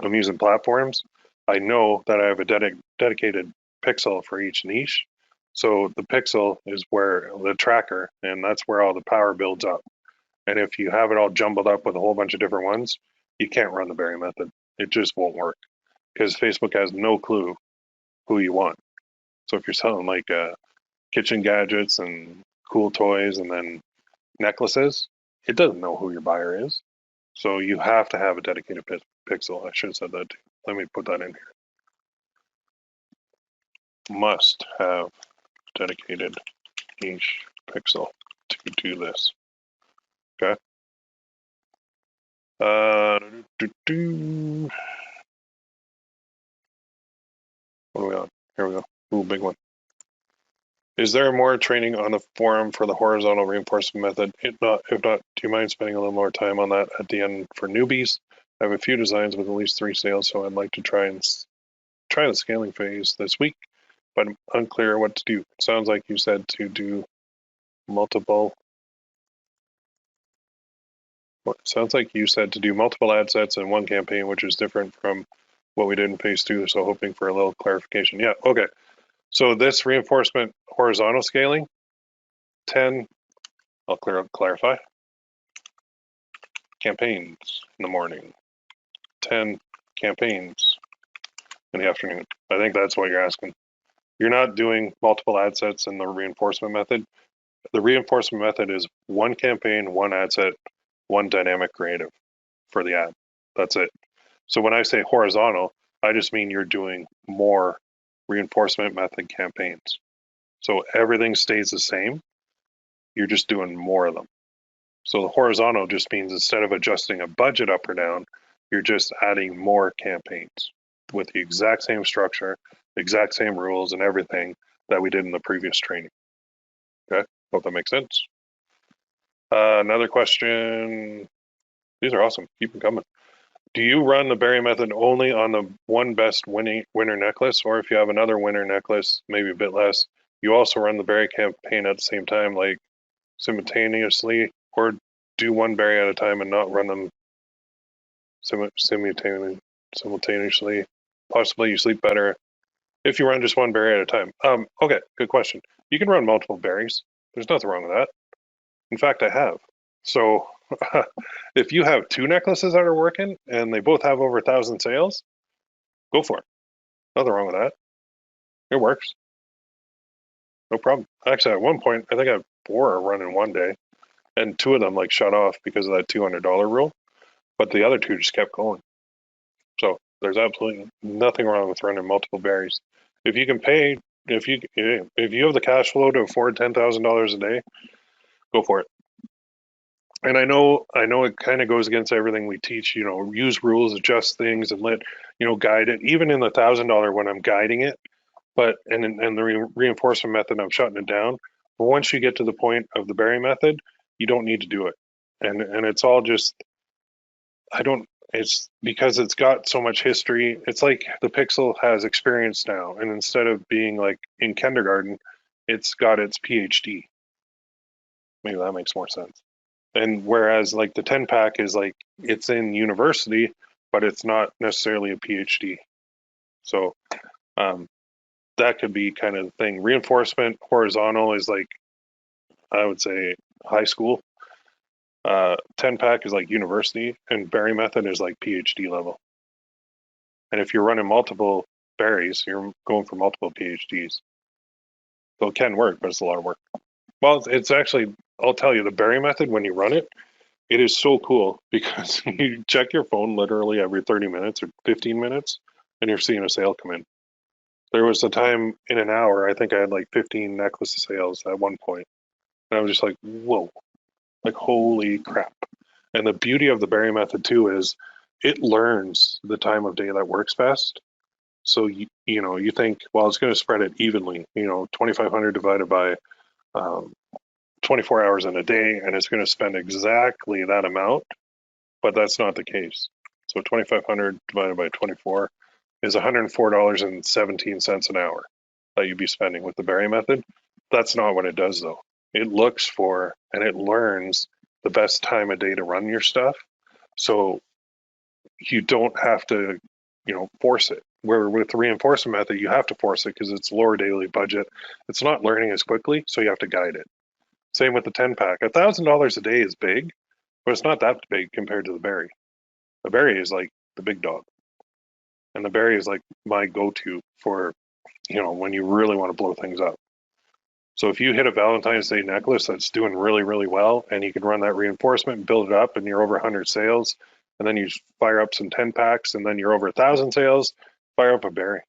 I'm using platforms. I know that I have a dedicated pixel for each niche. So the pixel is where the tracker, and that's where all the power builds up. And if you have it all jumbled up with a whole bunch of different ones, you can't run the berry method. It just won't work because Facebook has no clue who you want. So if you're selling like kitchen gadgets and cool toys and then necklaces, it doesn't know who your buyer is. So you have to have a dedicated pixel. I should have said that too. Let me put that in here. Must have dedicated niche pixel to do this. Okay. What are we on? Here we go. Ooh, big one. Is there more training on the forum for the horizontal reinforcement method? If not, do you mind spending a little more time on that at the end for newbies? I have a few designs with at least 3 sales, so I'd like to try the scaling phase this week, but I'm unclear what to do. Sounds like you said to do multiple. Sounds like you said to do multiple ad sets in one campaign, which is different from what we did in phase 2. So hoping for a little clarification. Yeah, okay. So this reinforcement horizontal scaling, 10, I'll clarify. Campaigns in the morning, 10 campaigns in the afternoon. I think that's what you're asking. You're not doing multiple ad sets in the reinforcement method. The reinforcement method is 1 campaign, 1 ad set, 1 dynamic creative for the ad. That's it. So when I say horizontal, I just mean you're doing more reinforcement method campaigns. So everything stays the same. You're just doing more of them. So the horizontal just means instead of adjusting a budget up or down, you're just adding more campaigns with the exact same structure, exact same rules and everything that we did in the previous training. Okay, hope that makes sense. Another question. These are awesome. Keep them coming. Do you run the berry method only on the one best winner necklace, or if you have another winner necklace, maybe a bit less, you also run the berry campaign at the same time, like simultaneously, or do one berry at a time and not run them simultaneously? Possibly you sleep better if you run just one berry at a time. Okay, good question. You can run multiple berries. There's nothing wrong with that. In fact, I have. So if you have 2 necklaces that are working and they both have over 1,000 sales, go for it. Nothing wrong with that. It works. No problem. Actually, at one point, I think I had 4 running one day, and 2 of them like shut off because of that $200 rule, but the other 2 just kept going. So there's absolutely nothing wrong with running multiple berries. If you can pay, if you have the cash flow to afford $10,000 a day, go for it. And I know it kind of goes against everything we teach, use rules, adjust things, and let, guide it. Even in the $1,000 when I'm guiding it, but and the reinforcement method, I'm shutting it down. But once you get to the point of the berry method, you don't need to do it. And it's all just, it's because it's got so much history. It's like the Pixel has experience now, and instead of being like in kindergarten, it's got its PhD. Maybe that makes more sense. And whereas like the 10 pack is like it's in university, but it's not necessarily a PhD. So that could be kind of the thing. Reinforcement horizontal is like, I would say, high school. 10 pack is like university, and berry method is like PhD level. And if you're running multiple berries, you're going for multiple PhDs. So it can work, but it's a lot of work. Well, it's actually, I'll tell you, the berry method, when you run it, it is so cool because you check your phone literally every 30 minutes or 15 minutes and you're seeing a sale come in. There was a time in an hour, I think I had like 15 necklace sales at one point. And I was just like, whoa, like holy crap. And the beauty of the berry method too is it learns the time of day that works best. So you think, well, it's going to spread it evenly. 2,500 divided by 24 hours in a day, and it's going to spend exactly that amount. But that's not the case. So 2,500 divided by 24 is $104.17 an hour that you'd be spending with the berry method. That's not what it does though. It looks for and it learns the best time of day to run your stuff. So you don't have to, force it. Where with the reinforcement method, you have to force it because it's lower daily budget. It's not learning as quickly, so you have to guide it. Same with the 10 pack. $1,000 a day is big, but it's not that big compared to the berry. The berry is like the big dog. And the berry is like my go-to for, when you really want to blow things up. So if you hit a Valentine's Day necklace that's doing really, really well, and you can run that reinforcement and build it up, and you're over 100 sales, and then you fire up some 10 packs, and then you're over 1,000 sales, fire up a berry.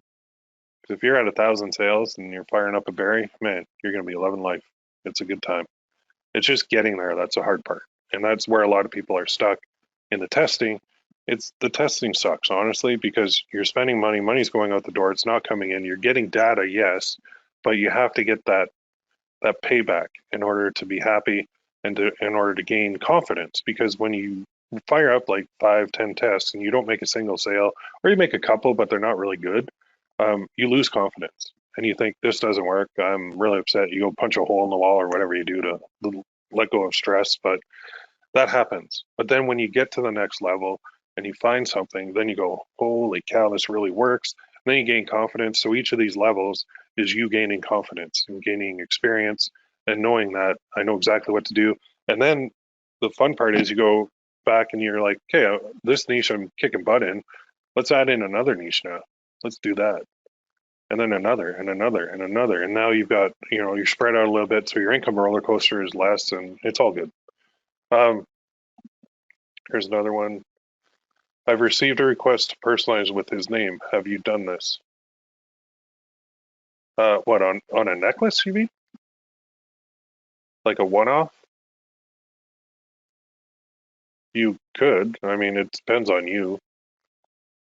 Because if you're at 1,000 sales and you're firing up a berry, man, you're going to be loving life. It's a good time. It's just getting there. That's the hard part. And that's where a lot of people are stuck in the testing. The testing sucks, honestly, because you're spending money, money's going out the door, it's not coming in. You're getting data, yes, but you have to get that payback in order to be happy and in order to gain confidence. Because when you fire up like 5-10 tests and you don't make a single sale, or you make a couple but they're not really good, you lose confidence and you think this doesn't work, I'm really upset. You go punch a hole in the wall or whatever you do to let go of stress, but that happens. But then when you get to the next level and you find something, then you go, holy cow, this really works. And then you gain confidence. So each of these levels is you gaining confidence and gaining experience and knowing that I know exactly what to do. And then the fun part is you go back and you're like, okay, this niche I'm kicking butt in, let's add in another niche now. Let's do that. And then another and another and another. And now you've got, you're spread out a little bit. So your income roller coaster is less and it's all good. Here's another one. I've received a request to personalize with his name. Have you done this? What, on a necklace, you mean? Like a one-off? You could. I mean, it depends on you.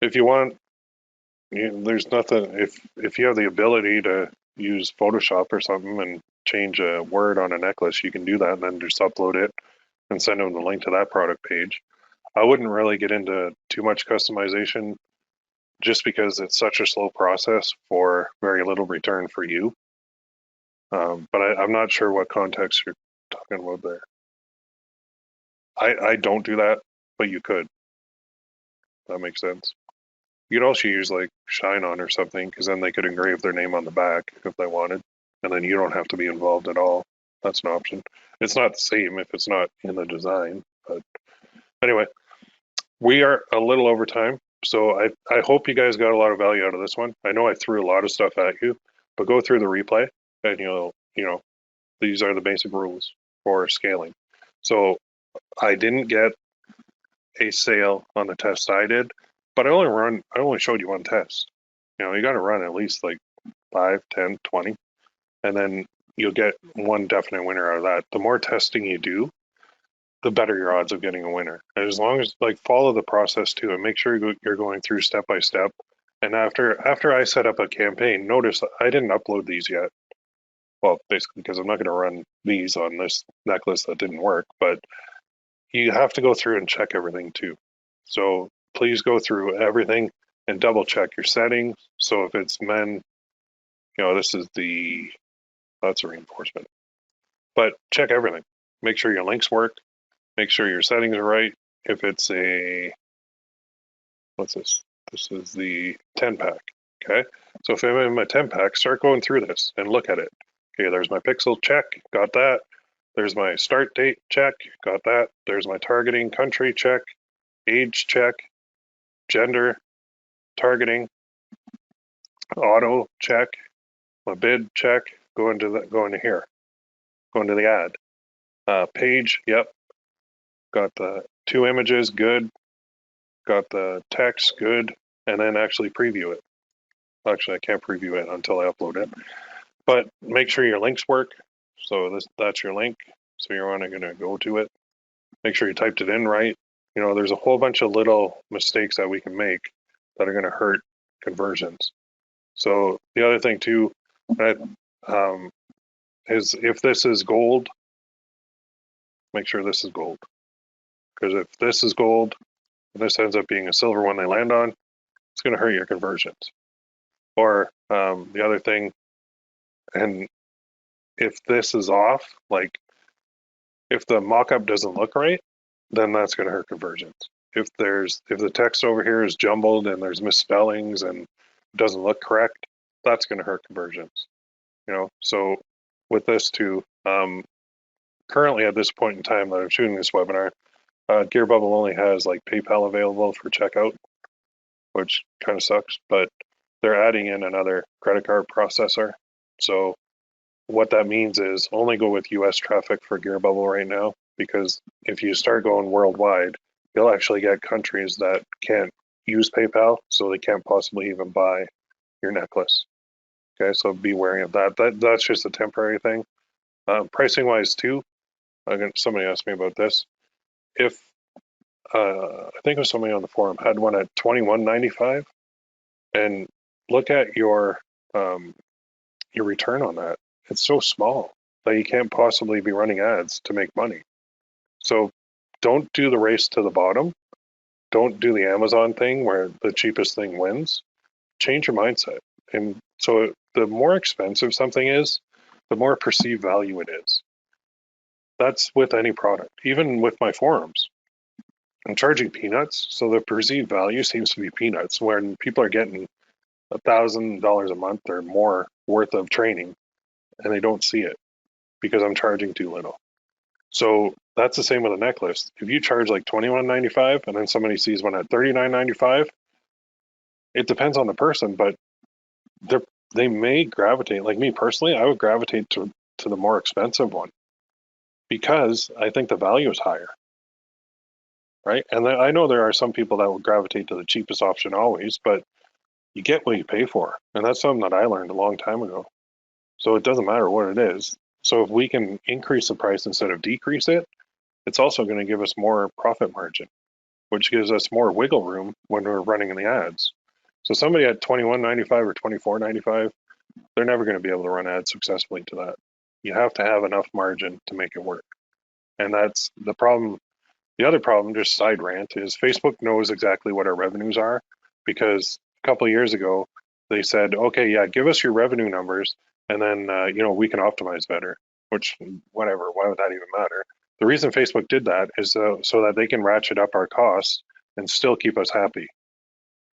If you want, there's nothing. If you have the ability to use Photoshop or something and change a word on a necklace, you can do that and then just upload it and send them the link to that product page. I wouldn't really get into too much customization just because it's such a slow process for very little return for you. But I'm not sure what context you're talking about there. I don't do that, but you could. That makes sense. You could also use like Shine On or something, because then they could engrave their name on the back if they wanted, and then you don't have to be involved at all. That's an option. It's not the same if it's not in the design, but anyway, we are a little over time. So I hope you guys got a lot of value out of this one. I know I threw a lot of stuff at you, but go through the replay and these are the basic rules for scaling. So I didn't get a sale on the test I did, but I only showed you one test. You got to run at least like 5, 10, 20, and then you'll get one definite winner out of that. The more testing you do, the better your odds of getting a winner. And as long as follow the process too, and make sure you're going through step by step. And after I set up a campaign, notice I didn't upload these yet. Well, basically because I'm not going to run these on this necklace that didn't work, but you have to go through and check everything too. So please go through everything and double check your settings. So if it's men, that's a reinforcement, but check everything. Make sure your links work. Make sure your settings are right. If it's what's this? This is the 10 pack. Okay. So if I'm in my 10 pack, start going through this and look at it. Okay. There's my pixel, check. Got that. There's my start date, check. Got that. There's my targeting, country, check. Age, check. Gender, targeting. Auto, check. My bid, check. Go into here. Go into the ad. Page, yep. got the 2 images, good, got the text, good, and then actually preview it. Actually, I can't preview it until I upload it. But make sure your links work. So that's your link. So you're only going to go to it. Make sure you typed it in right. You know, there's a whole bunch of little mistakes that we can make that are going to hurt conversions. So the other thing too, is if this is gold, make sure this is gold. Because if this is gold, and this ends up being a silver one they land on, it's going to hurt your conversions. Or the other thing, and if this is off, like if the mock-up doesn't look right, then that's going to hurt conversions. If the text over here is jumbled and there's misspellings and doesn't look correct, that's going to hurt conversions. You know, so with this too, currently at this point in time that I'm shooting this webinar, Gearbubble only has like PayPal available for checkout, which kind of sucks, but they're adding in another credit card processor. So what that means is only go with US traffic for Gearbubble right now, because if you start going worldwide, you'll actually get countries that can't use PayPal, so they can't possibly even buy your necklace. Okay, so be wary of that. That's just a temporary thing. Pricing wise too, somebody asked me about this. If I think it was somebody on the forum had one at $21.95, and look at your return on that. It's so small that you can't possibly be running ads to make money. So don't do the race to the bottom. Don't do the Amazon thing where the cheapest thing wins. Change your mindset. And so the more expensive something is, the more perceived value it is. That's with any product, even with my forums. I'm charging peanuts, so the perceived value seems to be peanuts. When people are getting $1,000 a month or more worth of training, and they don't see it because I'm charging too little. So that's the same with a necklace. If you charge like $21.95 and then somebody sees one at $39.95, it depends on the person, but they may gravitate. Like me personally, I would gravitate to the more expensive one because I think the value is higher, right? And I know there are some people that will gravitate to the cheapest option always, but you get what you pay for. And that's something that I learned a long time ago. So it doesn't matter what it is. So if we can increase the price instead of decrease it, it's also going to give us more profit margin, which gives us more wiggle room when we're running in the ads. So somebody at $21.95 or $24.95, they're never going to be able to run ads successfully to that. You have to have enough margin to make it work. And that's the problem. The other problem, just side rant, is Facebook knows exactly what our revenues are, because a couple of years ago, they said, okay, yeah, give us your revenue numbers, and then, we can optimize better, which, whatever, why would that even matter? The reason Facebook did that is so that they can ratchet up our costs and still keep us happy.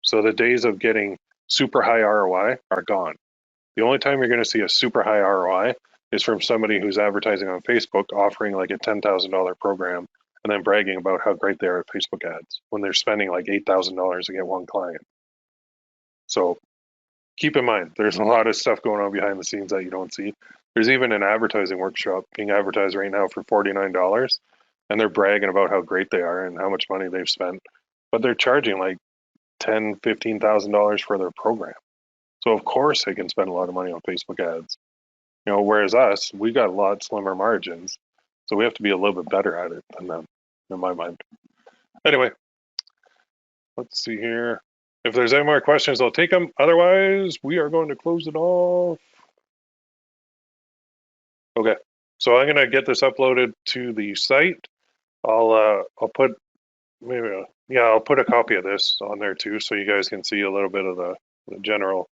So the days of getting super high ROI are gone. The only time you're going to see a super high ROI is from somebody who's advertising on Facebook, offering like a $10,000 program, and then bragging about how great they are at Facebook ads when they're spending like $8,000 to get one client. So keep in mind, there's a lot of stuff going on behind the scenes that you don't see. There's even an advertising workshop being advertised right now for $49, and they're bragging about how great they are and how much money they've spent, but they're charging like $10,000, $15,000 for their program. So of course they can spend a lot of money on Facebook ads. Whereas us, we got a lot slimmer margins, so we have to be a little bit better at it than them, in my mind. Anyway, let's see here. If there's any more questions, I'll take them. Otherwise, we are going to close it off. Okay, so I'm gonna get this uploaded to the site. I'll put I'll put a copy of this on there too, so you guys can see a little bit of the general,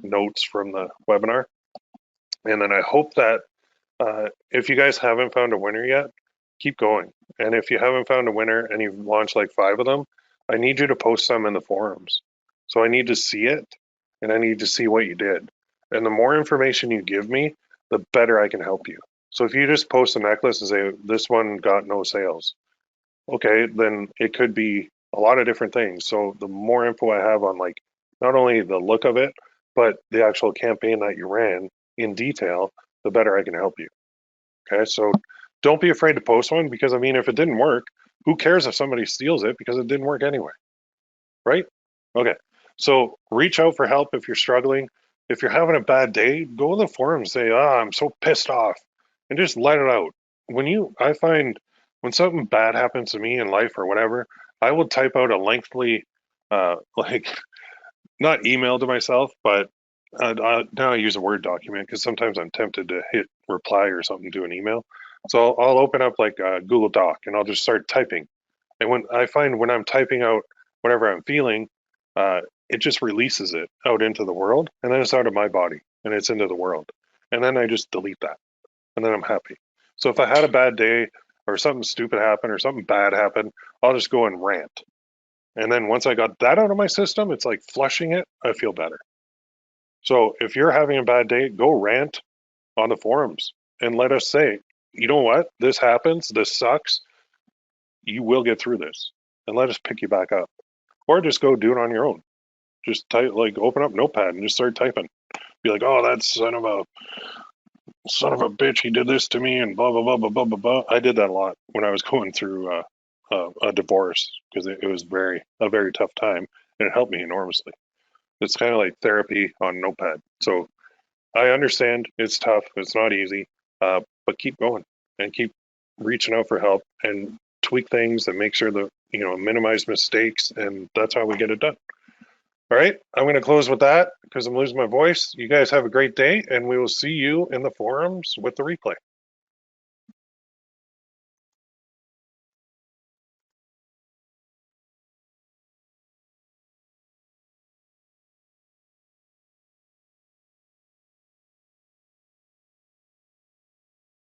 notes from the webinar. And then I hope that if you guys haven't found a winner yet, keep going. And if you haven't found a winner and you've launched like 5 of them, I need you to post some in the forums. So I need to see it, and I need to see what you did. And the more information you give me, the better I can help you. So if you just post a necklace and say, this one got no sales, okay, then it could be a lot of different things. So the more info I have on like not only the look of it, but the actual campaign that you ran in detail, the better I can help you. Okay, so don't be afraid to post one, because I mean, if it didn't work, who cares if somebody steals it, because it didn't work anyway, right? Okay, so reach out for help if you're struggling. If you're having a bad day, go to the forums, say, I'm so pissed off, and just let it out. I find when something bad happens to me in life or whatever, I will type out a lengthy, like, not email to myself, but now I use a Word document because sometimes I'm tempted to hit reply or something to an email. So I'll open up like a Google Doc and I'll just start typing. And when I'm typing out whatever I'm feeling, it just releases it out into the world, and then it's out of my body and it's into the world. And then I just delete that, and then I'm happy. So if I had a bad day or something stupid happened or something bad happened, I'll just go and rant. And then once I got that out of my system, it's like flushing it, I feel better. So if you're having a bad day, go rant on the forums and let us say, you know what, this happens, this sucks. You will get through this, and let us pick you back up. Or just go do it on your own. Just type, like, open up Notepad and just start typing. Be like, oh, that son of a bitch, he did this to me, and blah blah blah blah blah blah blah. I did that a lot when I was going through a divorce, because it was a very tough time, and it helped me enormously. It's kind of like therapy on Notepad. So I understand it's tough, it's not easy, but keep going and keep reaching out for help and tweak things and make sure that, minimize mistakes, and that's how we get it done. All right, I'm going to close with that because I'm losing my voice. You guys have a great day, and we will see you in the forums with the replay.